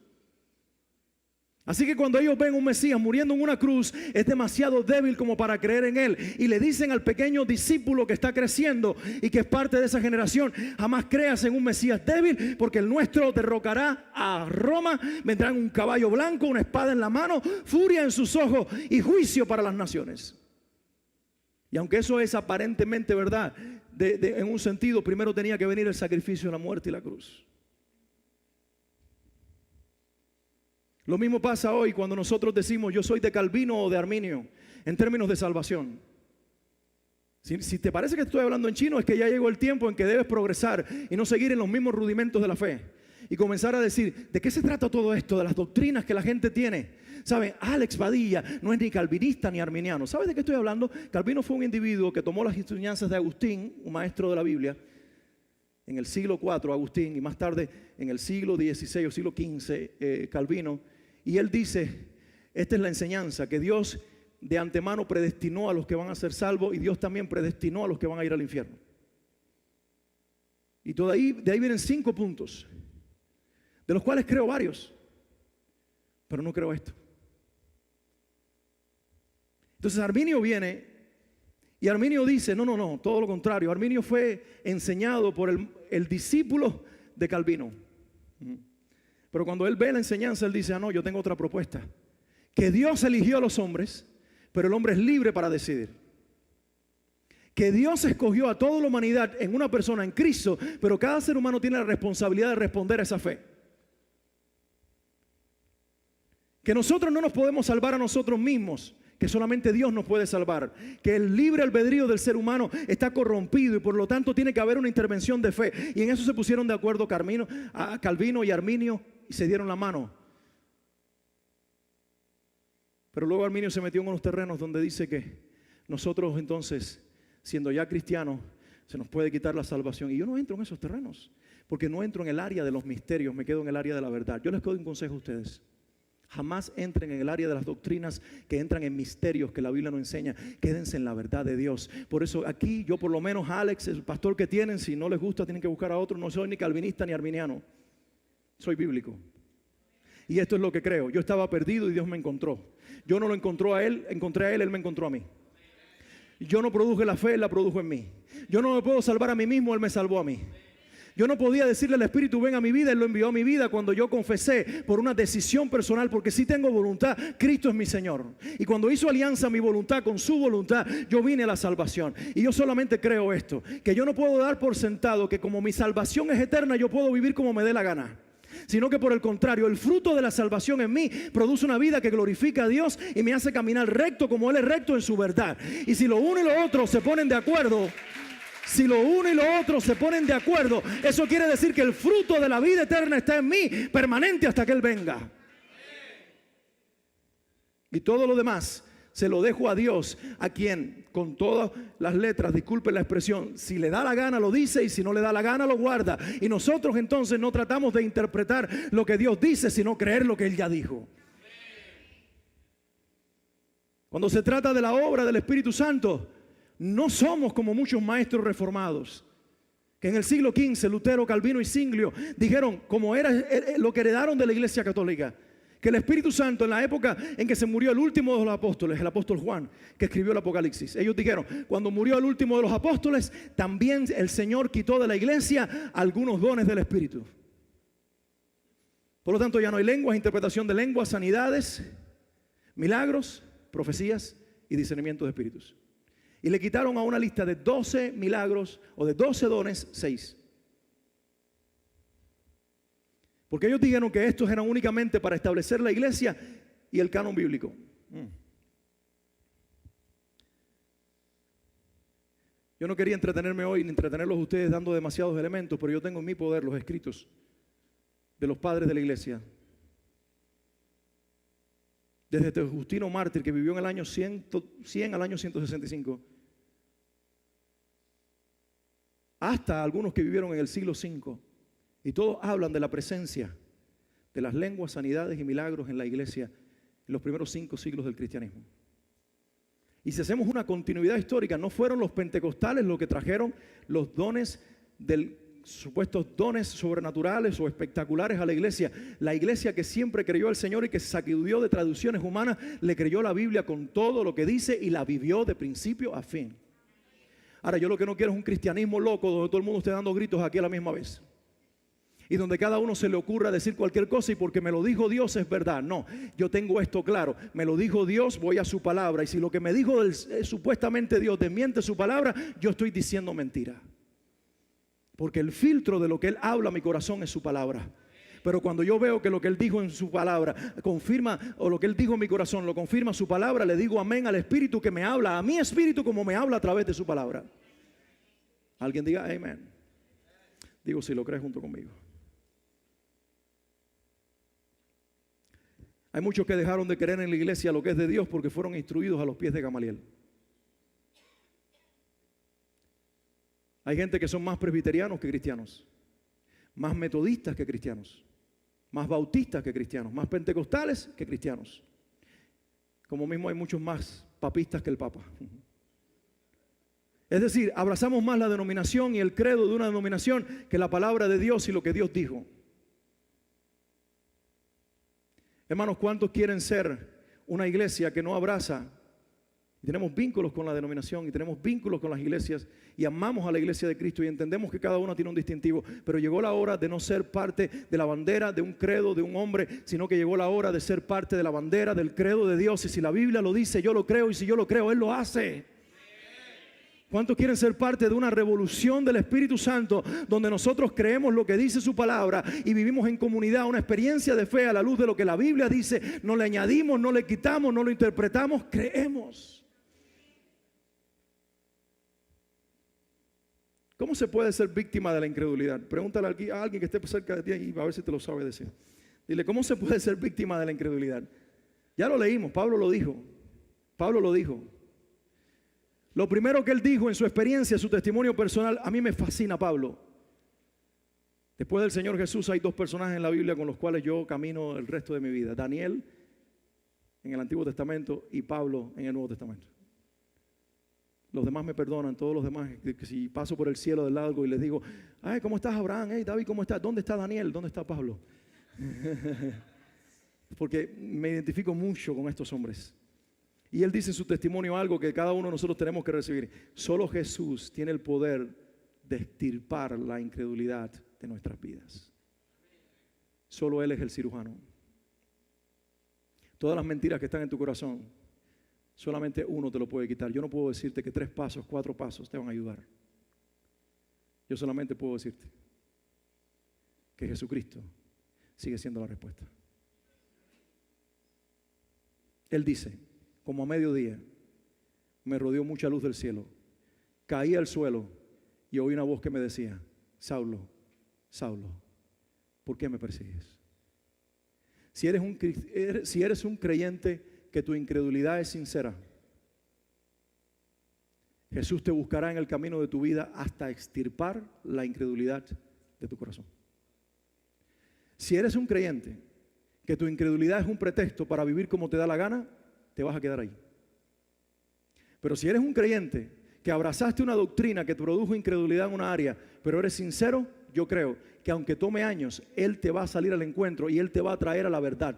Así que cuando ellos ven un Mesías muriendo en una cruz, es demasiado débil como para creer en él. Y le dicen al pequeño discípulo que está creciendo y que es parte de esa generación: jamás creas en un Mesías débil, porque el nuestro derrocará a Roma. Vendrá en un caballo blanco, una espada en la mano, furia en sus ojos y juicio para las naciones. Y aunque eso es aparentemente verdad, en un sentido, primero tenía que venir el sacrificio, la muerte y la cruz. Lo mismo pasa hoy cuando nosotros decimos: yo soy de Calvino o de Arminio, en términos de salvación. Si te parece que estoy hablando en chino, es que ya llegó el tiempo en que debes progresar y no seguir en los mismos rudimentos de la fe. Y comenzar a decir: ¿de qué se trata todo esto? De las doctrinas que la gente tiene. ¿Saben? Alex Badilla no es ni calvinista ni arminiano. ¿Sabes de qué estoy hablando? Calvino fue un individuo que tomó las enseñanzas de Agustín, un maestro de la Biblia, en el siglo IV, Agustín, y más tarde en el siglo XVI o siglo XV, Calvino. Y él dice: esta es la enseñanza, que Dios de antemano predestinó a los que van a ser salvos, y Dios también predestinó a los que van a ir al infierno. Y de ahí vienen 5 puntos, de los cuales creo varios, pero no creo esto. Entonces Arminio viene y Arminio dice: no, todo lo contrario. Arminio fue enseñado por el discípulo de Calvino. Pero cuando él ve la enseñanza, él dice: no, yo tengo otra propuesta. Que Dios eligió a los hombres, pero el hombre es libre para decidir. Que Dios escogió a toda la humanidad en una persona, en Cristo, pero cada ser humano tiene la responsabilidad de responder a esa fe. Que nosotros no nos podemos salvar a nosotros mismos, que solamente Dios nos puede salvar. Que el libre albedrío del ser humano está corrompido y por lo tanto tiene que haber una intervención de fe. Y en eso se pusieron de acuerdo Calvino y Arminio y se dieron la mano. Pero luego Arminio se metió en unos terrenos donde dice que nosotros entonces, siendo ya cristianos, se nos puede quitar la salvación. Y yo no entro en esos terrenos, porque no entro en el área de los misterios, me quedo en el área de la verdad. Yo les doy un consejo a ustedes: jamás entren en el área de las doctrinas que entran en misterios que la Biblia no enseña. Quédense en la verdad de Dios. Por eso aquí yo, por lo menos, Alex, el pastor que tienen, si no les gusta tienen que buscar a otro. No soy ni calvinista ni arminiano, soy bíblico. Y esto es lo que creo. Yo estaba perdido y Dios me encontró. Yo no lo encontré a él, él me encontró a mí. Yo no produje la fe, él la produjo en mí. Yo no me puedo salvar a mí mismo, él me salvó a mí. Yo no podía decirle al Espíritu: ven a mi vida. Él lo envió a mi vida cuando yo confesé por una decisión personal, porque si tengo voluntad, Cristo es mi Señor. Y cuando hizo alianza mi voluntad con su voluntad, yo vine a la salvación. Y yo solamente creo esto: que yo no puedo dar por sentado que como mi salvación es eterna, yo puedo vivir como me dé la gana. Sino que por el contrario, el fruto de la salvación en mí produce una vida que glorifica a Dios y me hace caminar recto como Él es recto en su verdad. Y si lo uno y lo otro se ponen de acuerdo, eso quiere decir que el fruto de la vida eterna está en mí, permanente hasta que Él venga. Y todo lo demás se lo dejo a Dios, a quien con todas las letras, disculpen la expresión, si le da la gana lo dice y si no le da la gana lo guarda. Y nosotros entonces no tratamos de interpretar lo que Dios dice, sino creer lo que Él ya dijo. Cuando se trata de la obra del Espíritu Santo, no somos como muchos maestros reformados que en el siglo XV, Lutero, Calvino y Zwinglio dijeron, como era lo que heredaron de la Iglesia Católica, que el Espíritu Santo, en la época en que se murió el último de los apóstoles, el apóstol Juan, que escribió el Apocalipsis, ellos dijeron: cuando murió el último de los apóstoles, también el Señor quitó de la iglesia algunos dones del Espíritu. Por lo tanto, ya no hay lenguas, interpretación de lenguas, sanidades, milagros, profecías y discernimiento de espíritus. Y le quitaron a una lista de 12 milagros o de 12 dones, 6. Porque ellos dijeron que estos eran únicamente para establecer la iglesia y el canon bíblico. Yo no quería entretenerme hoy ni entretenerlos a ustedes dando demasiados elementos, pero yo tengo en mi poder los escritos de los padres de la iglesia. Desde Justino Mártir, que vivió en el año 100 al año 165, hasta algunos que vivieron en el siglo V. Y todos hablan de la presencia de las lenguas, sanidades y milagros en la iglesia en los primeros 5 siglos del cristianismo. Y si hacemos una continuidad histórica, no fueron los pentecostales los que trajeron los dones del supuestos dones sobrenaturales o espectaculares a la iglesia. La iglesia que siempre creyó al Señor y que se sacudió de traducciones humanas, le creyó la Biblia con todo lo que dice y la vivió de principio a fin. Ahora, yo lo que no quiero es un cristianismo loco donde todo el mundo esté dando gritos aquí a la misma vez. Y donde cada uno se le ocurra decir cualquier cosa y porque me lo dijo Dios es verdad. No, yo tengo esto claro. Me lo dijo Dios, voy a su palabra. Y si lo que me dijo supuestamente Dios desmiente su palabra, yo estoy diciendo mentira. Porque el filtro de lo que Él habla a mi corazón es su palabra. Pero cuando yo veo que lo que Él dijo en su palabra confirma, o lo que Él dijo en mi corazón lo confirma su palabra, le digo amén al Espíritu que me habla, a mi espíritu como me habla a través de su palabra. Alguien diga amén. Digo si lo crees junto conmigo. Hay muchos que dejaron de creer en la iglesia lo que es de Dios porque fueron instruidos a los pies de Gamaliel. Hay gente que son más presbiterianos que cristianos, más metodistas que cristianos, más bautistas que cristianos, más pentecostales que cristianos. Como mismo hay muchos más papistas que el Papa. Es decir, abrazamos más la denominación y el credo de una denominación que la palabra de Dios y lo que Dios dijo. Hermanos, ¿cuántos quieren ser una iglesia que no abraza? Y tenemos vínculos con la denominación y tenemos vínculos con las iglesias y amamos a la iglesia de Cristo y entendemos que cada una tiene un distintivo, pero llegó la hora de no ser parte de la bandera de un credo de un hombre, sino que llegó la hora de ser parte de la bandera del credo de Dios. Y si la Biblia lo dice, yo lo creo, y si yo lo creo, Él lo hace. ¿Cuántos quieren ser parte de una revolución del Espíritu Santo donde nosotros creemos lo que dice su palabra y vivimos en comunidad una experiencia de fe a la luz de lo que la Biblia dice? No le añadimos, no le quitamos, no lo interpretamos, creemos. ¿Cómo se puede ser víctima de la incredulidad? Pregúntale a alguien que esté cerca de ti y a ver si te lo sabe decir. Dile, ¿cómo se puede ser víctima de la incredulidad? Ya lo leímos, Pablo lo dijo. Pablo lo dijo. Lo primero que él dijo en su experiencia, su testimonio personal, a mí me fascina Pablo. Después del Señor Jesús hay dos personajes en la Biblia con los cuales yo camino el resto de mi vida. Daniel en el Antiguo Testamento y Pablo en el Nuevo Testamento. Los demás me perdonan, todos los demás, que si paso por el cielo del largo y les digo, ay, ¿cómo estás, Abraham? Hey, David, ¿cómo estás? ¿Dónde está Daniel? ¿Dónde está Pablo? Porque me identifico mucho con estos hombres. Y él dice en su testimonio algo que cada uno de nosotros tenemos que recibir. Solo Jesús tiene el poder de extirpar la incredulidad de nuestras vidas. Solo Él es el cirujano. Todas las mentiras que están en tu corazón, solamente uno te lo puede quitar. Yo no puedo decirte que 3 pasos, 4 pasos te van a ayudar. Yo solamente puedo decirte que Jesucristo sigue siendo la respuesta. Él dice, como a mediodía, me rodeó mucha luz del cielo. Caí al suelo y oí una voz que me decía, Saulo, Saulo, ¿por qué me persigues? Si eres un creyente que tu incredulidad es sincera, Jesús te buscará en el camino de tu vida hasta extirpar la incredulidad de tu corazón. Si eres un creyente que tu incredulidad es un pretexto para vivir como te da la gana, te vas a quedar ahí. Pero si eres un creyente que abrazaste una doctrina que te produjo incredulidad en una área, pero eres sincero, yo creo que aunque tome años, Él te va a salir al encuentro y Él te va a traer a la verdad.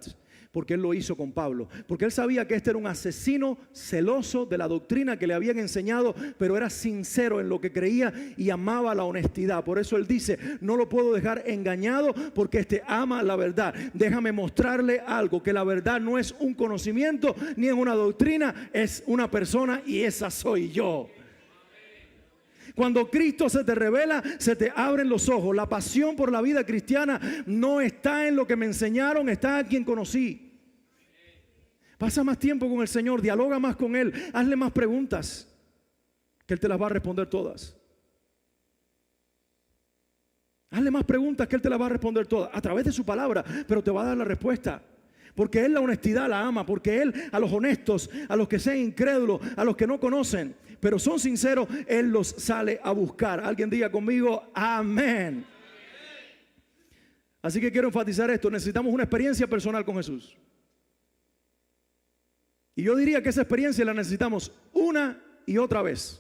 Porque Él lo hizo con Pablo. Porque Él sabía que este era un asesino celoso de la doctrina que le habían enseñado, pero era sincero en lo que creía y amaba la honestidad. Por eso Él dice, no lo puedo dejar engañado porque este ama la verdad. Déjame mostrarle algo, que la verdad no es un conocimiento ni es una doctrina, es una persona y esa soy yo. Cuando Cristo se te revela, se te abren los ojos. La pasión por la vida cristiana no está en lo que me enseñaron, está en quien conocí. Pasa más tiempo con el Señor, dialoga más con Él, hazle más preguntas, que Él te las va a responder todas. Hazle más preguntas que Él te las va a responder todas, a través de su palabra, pero te va a dar la respuesta. Porque Él la honestidad la ama, porque Él a los honestos, a los que sean incrédulos, a los que no conocen, pero son sinceros, Él los sale a buscar. Alguien diga conmigo, amén. Así que quiero enfatizar esto, necesitamos una experiencia personal con Jesús. Y yo diría que esa experiencia la necesitamos una y otra vez.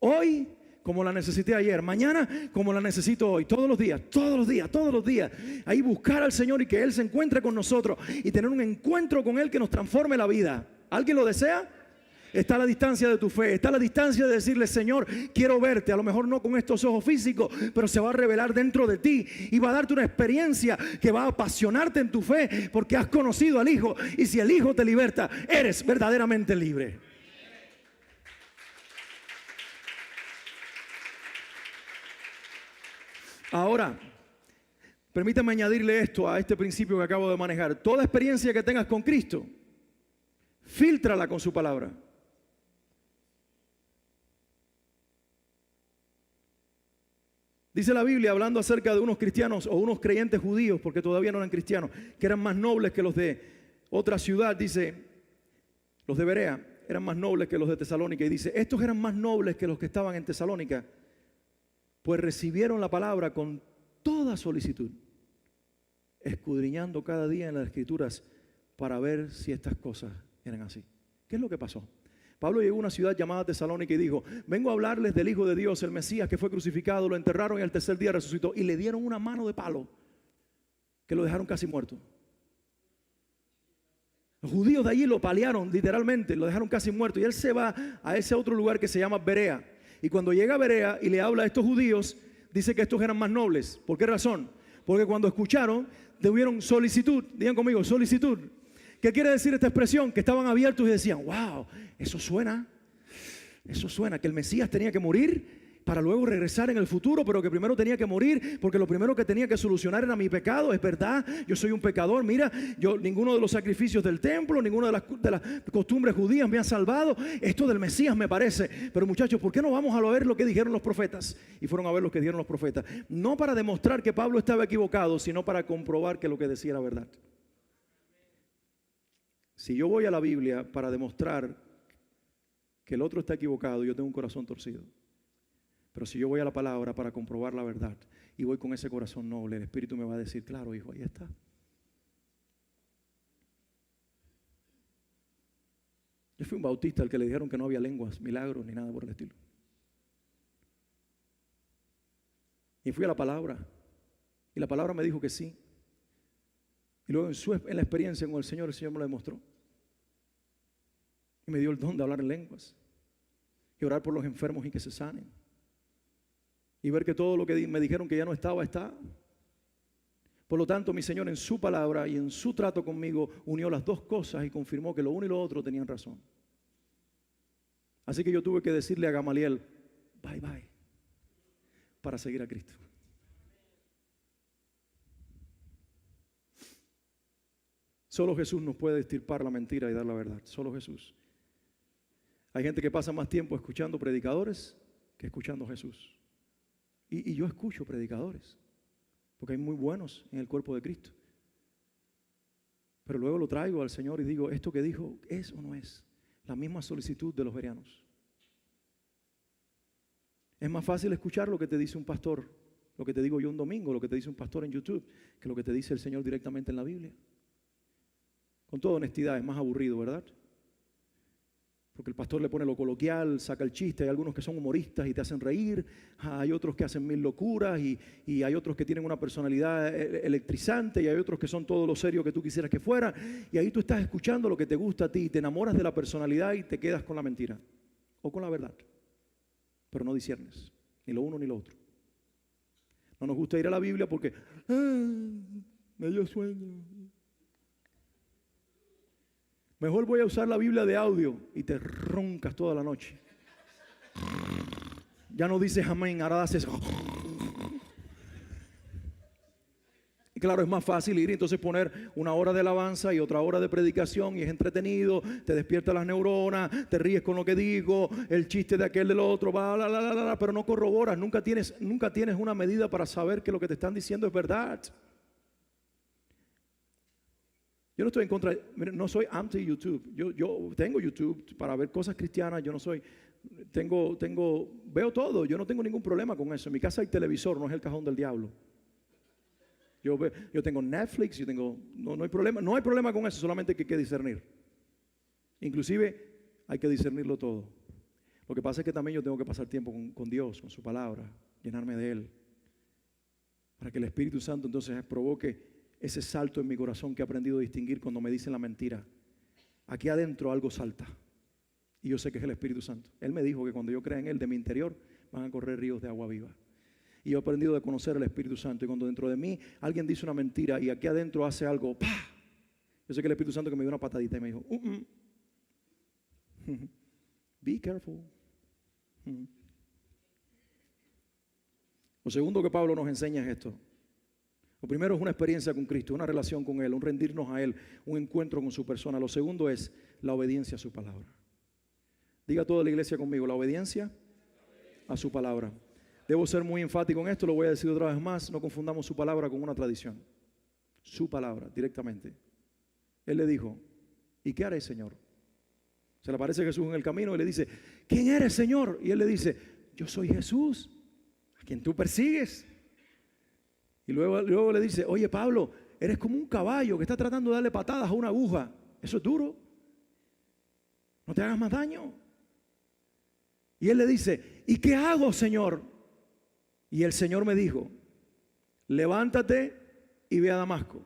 Hoy, como la necesité ayer, mañana como la necesito hoy, todos los días, todos los días, todos los días. Ahí buscar al Señor y que Él se encuentre con nosotros y tener un encuentro con Él que nos transforme la vida. ¿Alguien lo desea? Está a la distancia de tu fe, está a la distancia de decirle: Señor, quiero verte, a lo mejor no con estos ojos físicos, pero se va a revelar dentro de ti y va a darte una experiencia que va a apasionarte en tu fe, porque has conocido al Hijo, y si el Hijo te liberta, eres verdaderamente libre. Ahora, permítame añadirle esto a este principio que acabo de manejar. Toda experiencia que tengas con Cristo, fíltrala con su palabra. Dice la Biblia, hablando acerca de unos cristianos o unos creyentes judíos, porque todavía no eran cristianos, que eran más nobles que los de otra ciudad. Dice, los de Berea eran más nobles que los de Tesalónica. Y dice, estos eran más nobles que los que estaban en Tesalónica, pues recibieron la palabra con toda solicitud, escudriñando cada día en las Escrituras para ver si estas cosas eran así. ¿Qué es lo que pasó? Pablo llegó a una ciudad llamada Tesalónica y dijo: vengo a hablarles del Hijo de Dios, el Mesías, que fue crucificado, lo enterraron y al tercer día resucitó. Y le dieron una mano de palo que lo dejaron casi muerto. Los judíos de allí lo palearon literalmente, lo dejaron casi muerto. Y él se va a ese otro lugar que se llama Berea. Y cuando llega a Berea y le habla a estos judíos, dice que estos eran más nobles. ¿Por qué razón? Porque cuando escucharon, tuvieron solicitud. Digan conmigo, solicitud. ¿Qué quiere decir esta expresión? Que estaban abiertos y decían: wow, eso suena, que el Mesías tenía que morir para luego regresar en el futuro, pero que primero tenía que morir, porque lo primero que tenía que solucionar era mi pecado. Es verdad, yo soy un pecador. Mira, ninguno de los sacrificios del templo, ninguna de las costumbres judías me ha salvado. Esto del Mesías me parece. Pero muchachos, ¿por qué no vamos a ver lo que dijeron los profetas? Y fueron a ver lo que dijeron los profetas. No para demostrar que Pablo estaba equivocado, sino para comprobar que lo que decía era verdad. Si yo voy a la Biblia para demostrar que el otro está equivocado, yo tengo un corazón torcido. Pero si yo voy a la palabra para comprobar la verdad y voy con ese corazón noble, el Espíritu me va a decir: claro, hijo, ahí está. Yo fui un bautista al que le dijeron que no había lenguas, milagros ni nada por el estilo. Y fui a la palabra y la palabra me dijo que sí. Y luego en la experiencia con el Señor me lo demostró. Y me dio el don de hablar en lenguas y orar por los enfermos y que se sanen. Y ver que todo lo que me dijeron que ya no estaba, está. Por lo tanto, mi Señor en su palabra y en su trato conmigo unió las dos cosas y confirmó que lo uno y lo otro tenían razón. Así que yo tuve que decirle a Gamaliel: bye bye, para seguir a Cristo. Solo Jesús nos puede extirpar la mentira y dar la verdad. Solo Jesús. Hay gente que pasa más tiempo escuchando predicadores que escuchando a Jesús. Y yo escucho predicadores, porque hay muy buenos en el cuerpo de Cristo. Pero luego lo traigo al Señor y digo: ¿esto que dijo es o no es? La misma solicitud de los bereanos. Es más fácil escuchar lo que te dice un pastor, lo que te digo yo un domingo, lo que te dice un pastor en YouTube, que lo que te dice el Señor directamente en la Biblia. Con toda honestidad, es más aburrido, ¿verdad? Porque el pastor le pone lo coloquial, saca el chiste. Hay algunos que son humoristas y te hacen reír. Hay otros que hacen mil locuras y hay otros que tienen una personalidad electrizante y hay otros que son todo lo serio que tú quisieras que fuera. Y ahí tú estás escuchando lo que te gusta a ti, te enamoras de la personalidad y te quedas con la mentira o con la verdad. Pero no disiernes, ni lo uno ni lo otro. No nos gusta ir a la Biblia porque me dio sueño. Mejor voy a usar la Biblia de audio y te roncas toda la noche. Ya no dices amén, ahora haces. Y claro, es más fácil ir y entonces poner una hora de alabanza y otra hora de predicación y es entretenido, te despierta las neuronas, te ríes con lo que digo, el chiste de aquel del otro, pero no corroboras, nunca tienes una medida para saber que lo que te están diciendo es verdad. Yo no estoy en contra, no soy anti YouTube. Yo tengo YouTube para ver cosas cristianas. Yo no soy, veo todo. Yo no tengo ningún problema con eso. En mi casa hay televisor, no es el cajón del diablo. Yo tengo Netflix, no hay problema con eso, solamente que hay que discernir. Inclusive hay que discernirlo todo. Lo que pasa es que también yo tengo que pasar tiempo con Dios, con su palabra, llenarme de Él, para que el Espíritu Santo entonces provoque ese salto en mi corazón que he aprendido a distinguir cuando me dicen la mentira. Aquí adentro algo salta y yo sé que es el Espíritu Santo. Él me dijo que cuando yo crea en Él, de mi interior van a correr ríos de agua viva. Y yo he aprendido a conocer al Espíritu Santo, y cuando dentro de mí alguien dice una mentira y aquí adentro hace algo, ¡pah! Yo sé que el Espíritu Santo que me dio una patadita y me dijo, be careful. Lo segundo que Pablo nos enseña es esto. Lo primero es una experiencia con Cristo, una relación con Él, un rendirnos a Él, un encuentro con su persona. Lo segundo es la obediencia a su palabra. Diga toda la iglesia conmigo, la obediencia a su palabra. Debo ser muy enfático en esto, lo voy a decir otra vez más. No confundamos su palabra con una tradición. Su palabra, directamente. Él le dijo, ¿y qué haré, Señor? Se le aparece Jesús en el camino y le dice, ¿quién eres, Señor? Y él le dice, yo soy Jesús, a quien tú persigues. Y luego le dice, oye, Pablo, eres como un caballo que está tratando de darle patadas a una aguja. Eso es duro. No te hagas más daño. Y él le dice, ¿y qué hago, Señor? Y el Señor me dijo, levántate y ve a Damasco.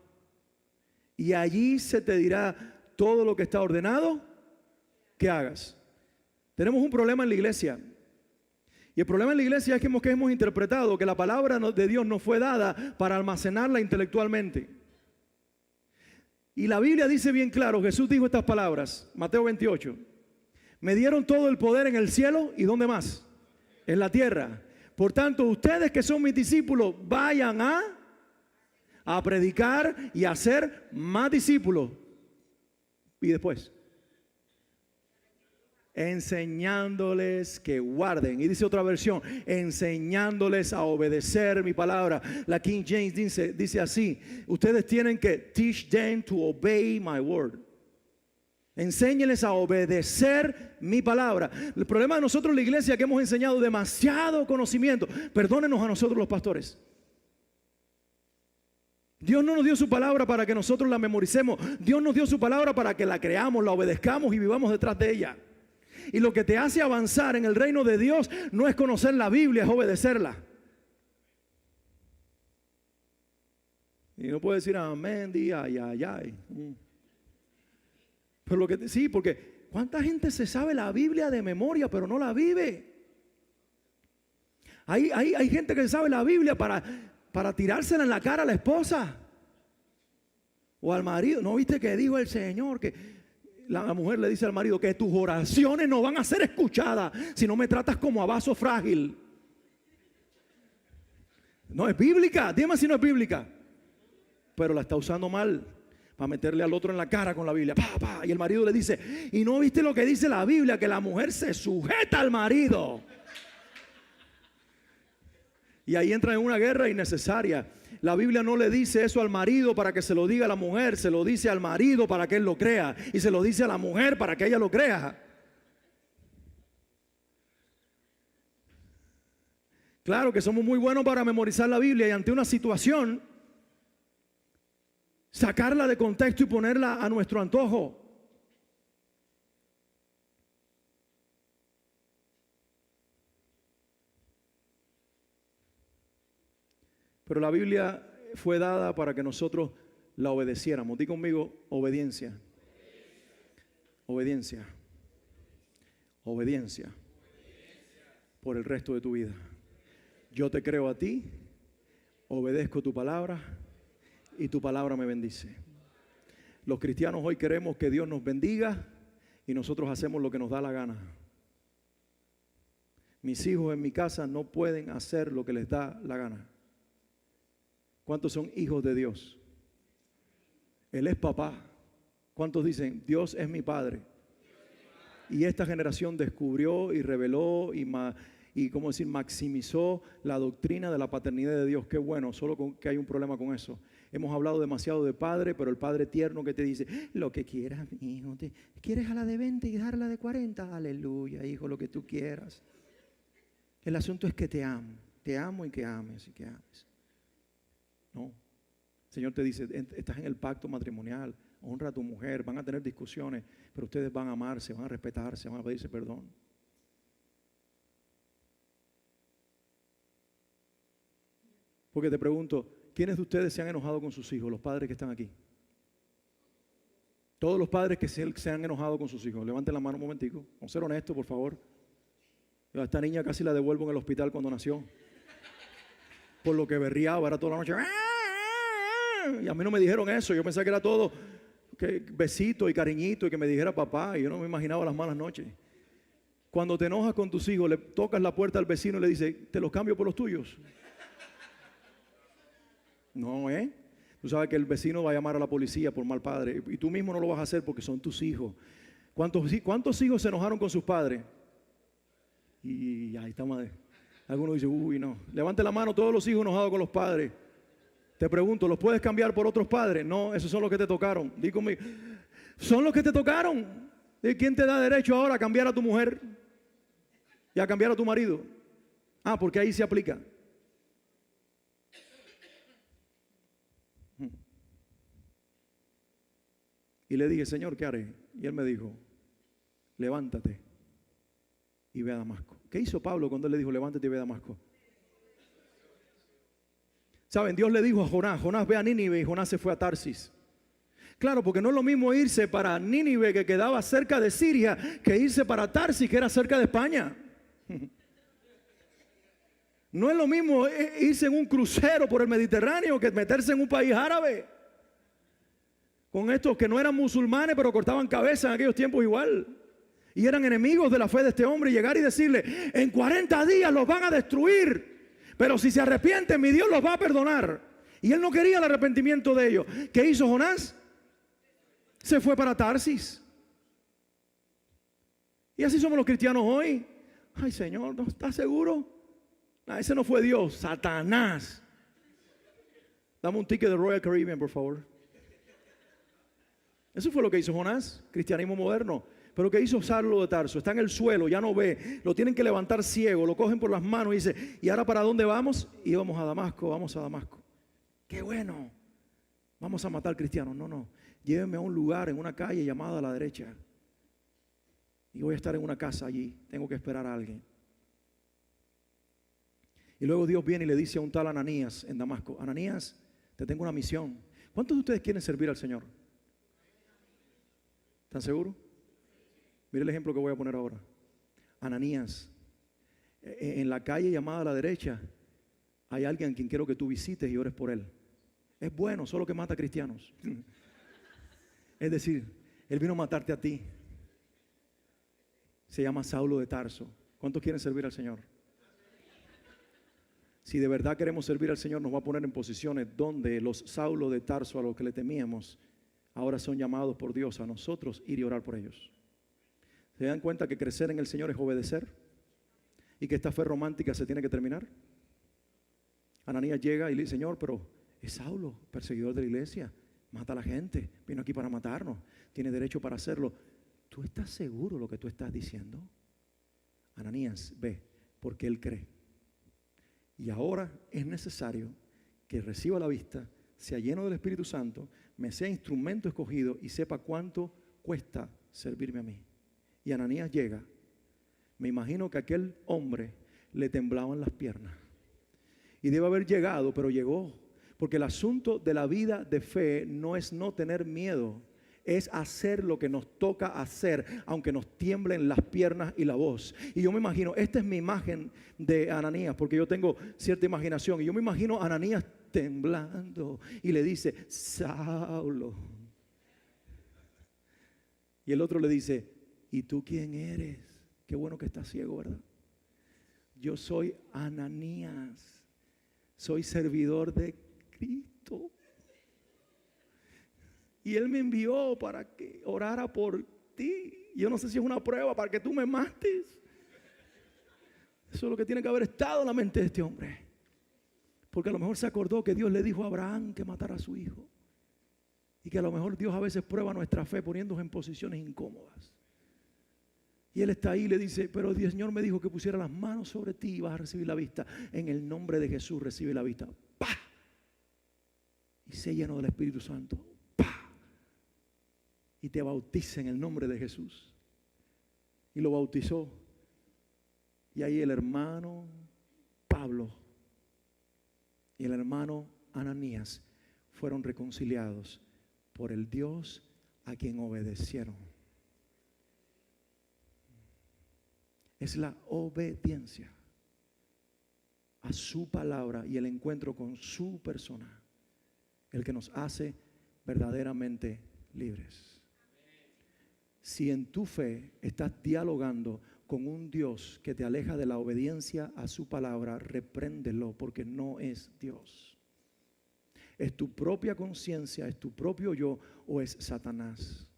Y allí se te dirá todo lo que está ordenado que hagas. Tenemos un problema en la iglesia. Y el problema en la iglesia es que hemos interpretado que la palabra de Dios nos fue dada para almacenarla intelectualmente. Y la Biblia dice bien claro, Jesús dijo estas palabras, Mateo 28. Me dieron todo el poder en el cielo y ¿dónde más? En la tierra. Por tanto, ustedes que son mis discípulos, vayan a predicar y a hacer más discípulos. Y después, enseñándoles que guarden. Y dice otra versión, enseñándoles a obedecer mi palabra. La King James dice así, ustedes tienen que teach them to obey my word. Enséñenles a obedecer mi palabra. El problema de nosotros en la iglesia es que hemos enseñado demasiado conocimiento. Perdónenos a nosotros los pastores. Dios no nos dio su palabra para que nosotros la memoricemos. Dios nos dio su palabra para que la creamos, la obedezcamos y vivamos detrás de ella. Y lo que te hace avanzar en el reino de Dios no es conocer la Biblia, es obedecerla. Y no puedes decir amén, ay, ay, ay. Pero sí, porque ¿cuánta gente se sabe la Biblia de memoria pero no la vive? Hay gente que sabe la Biblia para tirársela en la cara a la esposa o al marido. ¿No viste que dijo el Señor que la mujer le dice al marido que tus oraciones no van a ser escuchadas si no me tratas como a vaso frágil? No es bíblica, dime si no es bíblica, pero la está usando mal para meterle al otro en la cara con la Biblia. Y el marido le dice, ¿y no viste lo que dice la Biblia? Que la mujer se sujeta al marido. Y ahí entra en una guerra innecesaria. La Biblia no le dice eso al marido para que se lo diga a la mujer, se lo dice al marido para que él lo crea, y se lo dice a la mujer para que ella lo crea. Claro que somos muy buenos para memorizar la Biblia y ante una situación sacarla de contexto y ponerla a nuestro antojo. Pero la Biblia fue dada para que nosotros la obedeciéramos. Di conmigo, obediencia. Obediencia. Obediencia. Por el resto de tu vida. Yo te creo a ti, obedezco tu palabra y tu palabra me bendice. Los cristianos hoy queremos que Dios nos bendiga y nosotros hacemos lo que nos da la gana. Mis hijos en mi casa no pueden hacer lo que les da la gana. ¿Cuántos son hijos de Dios? Él es papá. ¿Cuántos dicen, Dios es mi padre? Y esta generación descubrió y reveló y ¿cómo decir? Maximizó la doctrina de la paternidad de Dios. Qué bueno, solo que hay un problema con eso. Hemos hablado demasiado de padre, pero el padre tierno que te dice, lo que quieras, mi hijo. ¿Quieres a la de 20 y dejar la de 40? Aleluya, hijo, lo que tú quieras. El asunto es que te amo y que ames y que ames. No, el Señor te dice, estás en el pacto matrimonial, honra a tu mujer, van a tener discusiones, pero ustedes van a amarse, van a respetarse, van a pedirse perdón. Porque te pregunto, ¿quiénes de ustedes se han enojado con sus hijos? Los padres que están aquí. Todos los padres que se han enojado con sus hijos. Levanten la mano un momentico. Vamos a ser honestos, por favor. Yo a esta niña casi la devuelvo en el hospital cuando nació. Por lo que berriaba, era toda la noche. Y a mí no me dijeron eso. Yo pensaba que era todo besito y cariñito y que me dijera papá. Y yo no me imaginaba las malas noches. Cuando te enojas con tus hijos, le tocas la puerta al vecino y le dices, te los cambio por los tuyos. No, Tú sabes que el vecino va a llamar a la policía por mal padre. Y tú mismo no lo vas a hacer porque son tus hijos. ¿Cuántos hijos se enojaron con sus padres? Y ahí está madre. Algunos dicen, uy, no. Levante la mano todos los hijos enojados con los padres. Te pregunto, ¿los puedes cambiar por otros padres? No, esos son los que te tocaron. Dí conmigo, son los que te tocaron. ¿Y quién te da derecho ahora a cambiar a tu mujer? Y a cambiar a tu marido. Ah, porque ahí se aplica. Y le dije, Señor, ¿qué haré? Y él me dijo, levántate y ve a Damasco. ¿Qué hizo Pablo cuando él le dijo, levántate y ve a Damasco? Saben, Dios le dijo a Jonás, ve a Nínive, y Jonás se fue a Tarsis. Claro, porque no es lo mismo irse para Nínive, que quedaba cerca de Siria, que irse para Tarsis, que era cerca de España. No es lo mismo irse en un crucero por el Mediterráneo que meterse en un país árabe. Con estos que no eran musulmanes, pero cortaban cabeza en aquellos tiempos igual. Y eran enemigos de la fe de este hombre. Y llegar y decirle, en 40 días los van a destruir. Pero si se arrepienten, mi Dios los va a perdonar. Y él no quería el arrepentimiento de ellos. ¿Qué hizo Jonás? Se fue para Tarsis. Y así somos los cristianos hoy. Ay, Señor, ¿no estás seguro? No, ese no fue Dios, Satanás. Dame un ticket de Royal Caribbean, por favor. Eso fue lo que hizo Jonás, cristianismo moderno. Pero ¿qué hizo Saulo de Tarso? Está en el suelo, ya no ve, lo tienen que levantar ciego, lo cogen por las manos y dice, ¿y ahora para dónde vamos? Y vamos a Damasco, vamos a Damasco. ¡Qué bueno! Vamos a matar cristianos. No, llévenme a un lugar, en una calle llamada a la derecha. Y voy a estar en una casa allí, tengo que esperar a alguien. Y luego Dios viene y le dice a un tal Ananías en Damasco, Ananías, te tengo una misión. ¿Cuántos de ustedes quieren servir al Señor? ¿Están seguros? Mire el ejemplo que voy a poner ahora. Ananías, en la calle llamada a la derecha, hay alguien a quien quiero que tú visites y ores por él. Es bueno, solo que mata cristianos. Es decir, él vino a matarte a ti. Se llama Saulo de Tarso. ¿Cuántos quieren servir al Señor? Si de verdad queremos servir al Señor, nos va a poner en posiciones donde los Saulo de Tarso a los que le temíamos, ahora son llamados por Dios a nosotros ir y orar por ellos. ¿Se dan cuenta que crecer en el Señor es obedecer? Y que esta fe romántica se tiene que terminar. Ananías llega y le dice, Señor, pero es Saulo, perseguidor de la iglesia, mata a la gente, vino aquí para matarnos, tiene derecho para hacerlo. ¿Tú estás seguro de lo que tú estás diciendo? Ananías, ve, porque él cree. Y ahora es necesario que reciba la vista, sea lleno del Espíritu Santo, me sea instrumento escogido y sepa cuánto cuesta servirme a mí. Y Ananías llega. Me imagino que a aquel hombre le temblaban las piernas. Y debe haber llegado, pero llegó. Porque el asunto de la vida de fe no es no tener miedo, es hacer lo que nos toca hacer, aunque nos tiemblen las piernas y la voz. Y yo me imagino, esta es mi imagen de Ananías, porque yo tengo cierta imaginación. Y yo me imagino a Ananías temblando y le dice, Saulo. Y el otro le dice, ¿y tú quién eres? Qué bueno que estás ciego, ¿verdad? Yo soy Ananías, soy servidor de Cristo. Y Él me envió para que orara por ti. Yo no sé si es una prueba para que tú me mates. Eso es lo que tiene que haber estado en la mente de este hombre. Porque a lo mejor se acordó que Dios le dijo a Abraham que matara a su hijo. Y que a lo mejor Dios a veces prueba nuestra fe poniéndonos en posiciones incómodas. Y él está ahí y le dice, pero el Señor me dijo que pusiera las manos sobre ti y vas a recibir la vista. En el nombre de Jesús recibe la vista. ¡Pah! Y se llenó del Espíritu Santo. ¡Pah! Y te bautiza en el nombre de Jesús. Y lo bautizó. Y ahí el hermano Pablo y el hermano Ananías fueron reconciliados por el Dios a quien obedecieron. Es la obediencia a su palabra y el encuentro con su persona el que nos hace verdaderamente libres. Si en tu fe estás dialogando con un Dios que te aleja de la obediencia a su palabra, repréndelo, porque no es Dios. ¿Es tu propia conciencia, es tu propio yo o es Satanás?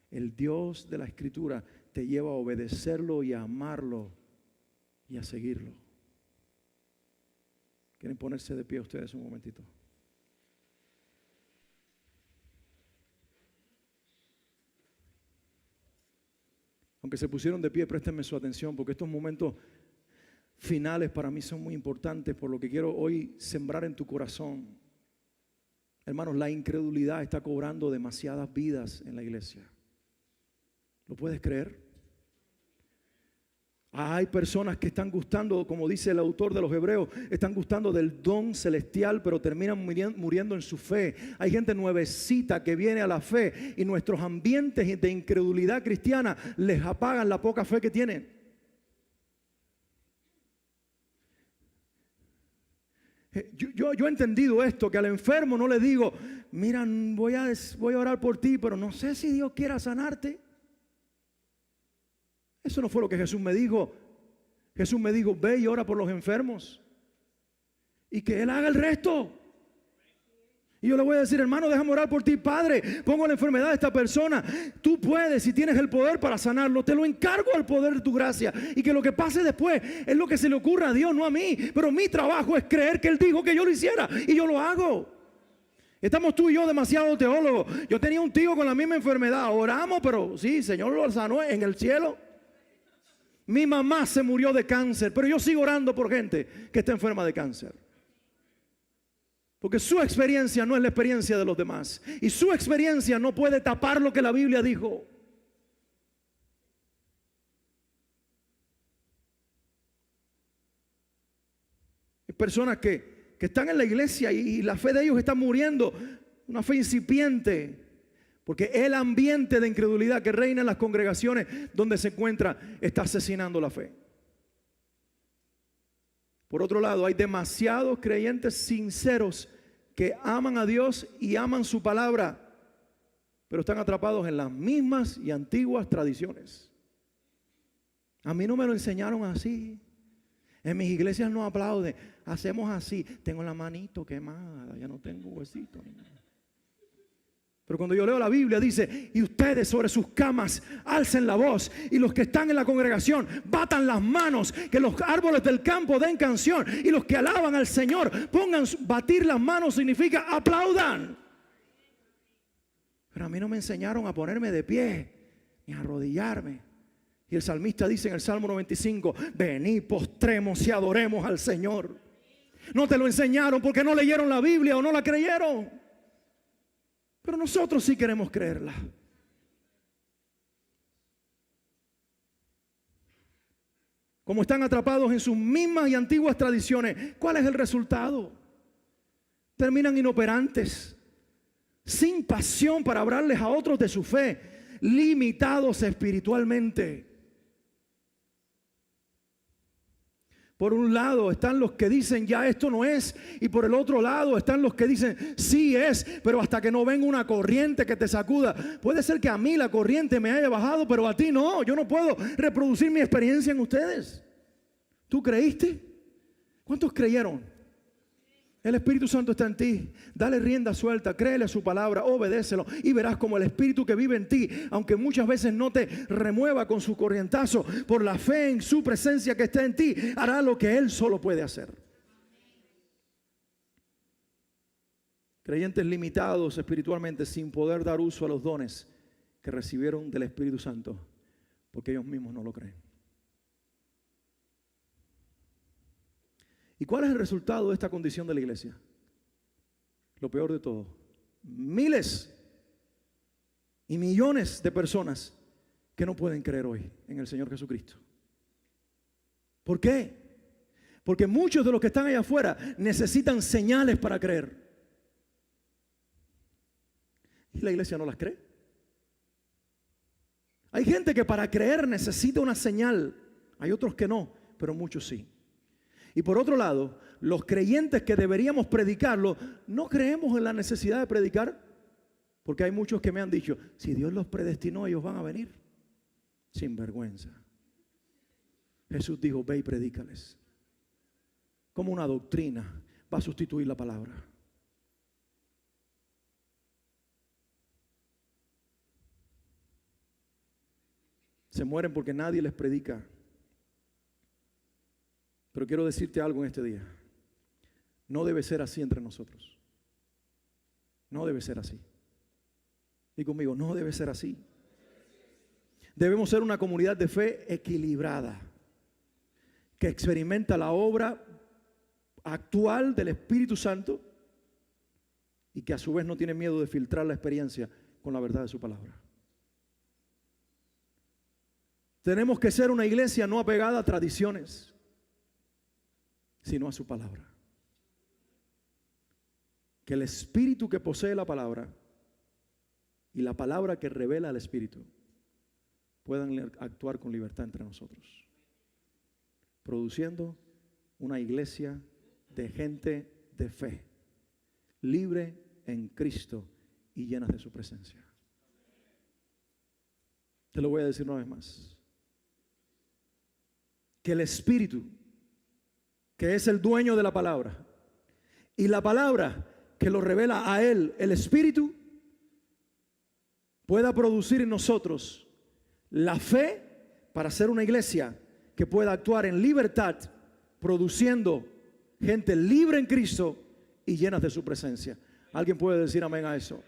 El Dios de la Escritura te lleva a obedecerlo y a amarlo y a seguirlo. ¿Quieren ponerse de pie ustedes un momentito? Aunque se pusieron de pie, préstenme su atención, porque estos momentos finales para mí son muy importantes, por lo que quiero hoy sembrar en tu corazón. Hermanos, la incredulidad está cobrando demasiadas vidas en la iglesia. ¿Lo puedes creer? Hay personas que están gustando, como dice el autor de los Hebreos, están gustando del don celestial, pero terminan muriendo en su fe. Hay gente nuevecita que viene a la fe y nuestros ambientes de incredulidad cristiana les apagan la poca fe que tienen. Yo he entendido esto, que al enfermo no le digo, mira, voy a orar por ti, pero no sé si Dios quiera sanarte. Eso no fue lo que Jesús me dijo. Jesús me dijo, ve y ora por los enfermos y que Él haga el resto. Y yo le voy a decir, hermano, déjame orar por ti, Padre, pongo la enfermedad de esta persona. Tú puedes, si tienes el poder para sanarlo, te lo encargo al poder de tu gracia. Y que lo que pase después es lo que se le ocurra a Dios, no a mí. Pero mi trabajo es creer que Él dijo que yo lo hiciera y yo lo hago. Estamos tú y yo demasiado teólogos. Yo tenía un tío con la misma enfermedad. Oramos, pero sí, Señor lo sanó en el cielo. Mi mamá se murió de cáncer, pero yo sigo orando por gente que está enferma de cáncer. Porque su experiencia no es la experiencia de los demás. Y su experiencia no puede tapar lo que la Biblia dijo. Hay personas que están en la iglesia y la fe de ellos está muriendo. Una fe incipiente. Porque el ambiente de incredulidad que reina en las congregaciones donde se encuentra está asesinando la fe. Por otro lado, hay demasiados creyentes sinceros que aman a Dios y aman su palabra, pero están atrapados en las mismas y antiguas tradiciones. A mí no me lo enseñaron así. En mis iglesias no aplauden. Hacemos así. Tengo la manito quemada, ya no tengo huesito ni nada. Pero cuando yo leo la Biblia dice, y ustedes sobre sus camas alcen la voz, y los que están en la congregación batan las manos, que los árboles del campo den canción, y los que alaban al Señor pongan, batir las manos significa aplaudan. Pero a mí no me enseñaron a ponerme de pie ni a arrodillarme. Y el salmista dice en el Salmo 95, venid, postremos y adoremos al Señor. No te lo enseñaron porque no leyeron la Biblia o no la creyeron. Pero nosotros sí queremos creerla. Como están atrapados en sus mismas y antiguas tradiciones, ¿cuál es el resultado? Terminan inoperantes, sin pasión para hablarles a otros de su fe, limitados espiritualmente. Por un lado están los que dicen ya esto no es, y por el otro lado están los que dicen sí es, pero hasta que no venga una corriente que te sacuda. Puede ser que a mí la corriente me haya bajado, pero a ti no. Yo no puedo reproducir mi experiencia en ustedes. ¿Tú creíste? ¿Cuántos creyeron? El Espíritu Santo está en ti. Dale rienda suelta, créele a su palabra, obedécelo y verás como el Espíritu que vive en ti, aunque muchas veces no te remueva con su corrientazo, por la fe en su presencia que está en ti, hará lo que Él solo puede hacer. Creyentes limitados espiritualmente, sin poder dar uso a los dones que recibieron del Espíritu Santo, porque ellos mismos no lo creen. ¿Y cuál es el resultado de esta condición de la iglesia? Lo peor de todo, miles y millones de personas que no pueden creer hoy en el Señor Jesucristo. ¿Por qué? Porque muchos de los que están allá afuera necesitan señales para creer. Y la iglesia no las cree. Hay gente que para creer necesita una señal. Hay otros que no, pero muchos sí. Y por otro lado, los creyentes que deberíamos predicarlo, no creemos en la necesidad de predicar. Porque hay muchos que me han dicho, si Dios los predestinó, ellos van a venir. Sin vergüenza. Jesús dijo, ve y predícales. Como una doctrina va a sustituir la palabra. Se mueren porque nadie les predica. Pero quiero decirte algo en este día. No debe ser así entre nosotros. No debe ser así. Y conmigo, no debe ser así. Debemos ser una comunidad de fe equilibrada, que experimenta la obra actual del Espíritu Santo y que a su vez no tiene miedo de filtrar la experiencia con la verdad de su palabra. Tenemos que ser una iglesia no apegada a tradiciones, sino a su palabra. Que el Espíritu que posee la palabra y la palabra que revela al Espíritu puedan actuar con libertad entre nosotros, produciendo una iglesia de gente de fe, libre en Cristo y llenas de su presencia. Te lo voy a decir una vez más. Que el Espíritu, que es el dueño de la palabra, y la palabra que lo revela a Él, el Espíritu, pueda producir en nosotros la fe para ser una iglesia que pueda actuar en libertad, produciendo gente libre en Cristo y llenas de su presencia. ¿Alguien puede decir amén a eso?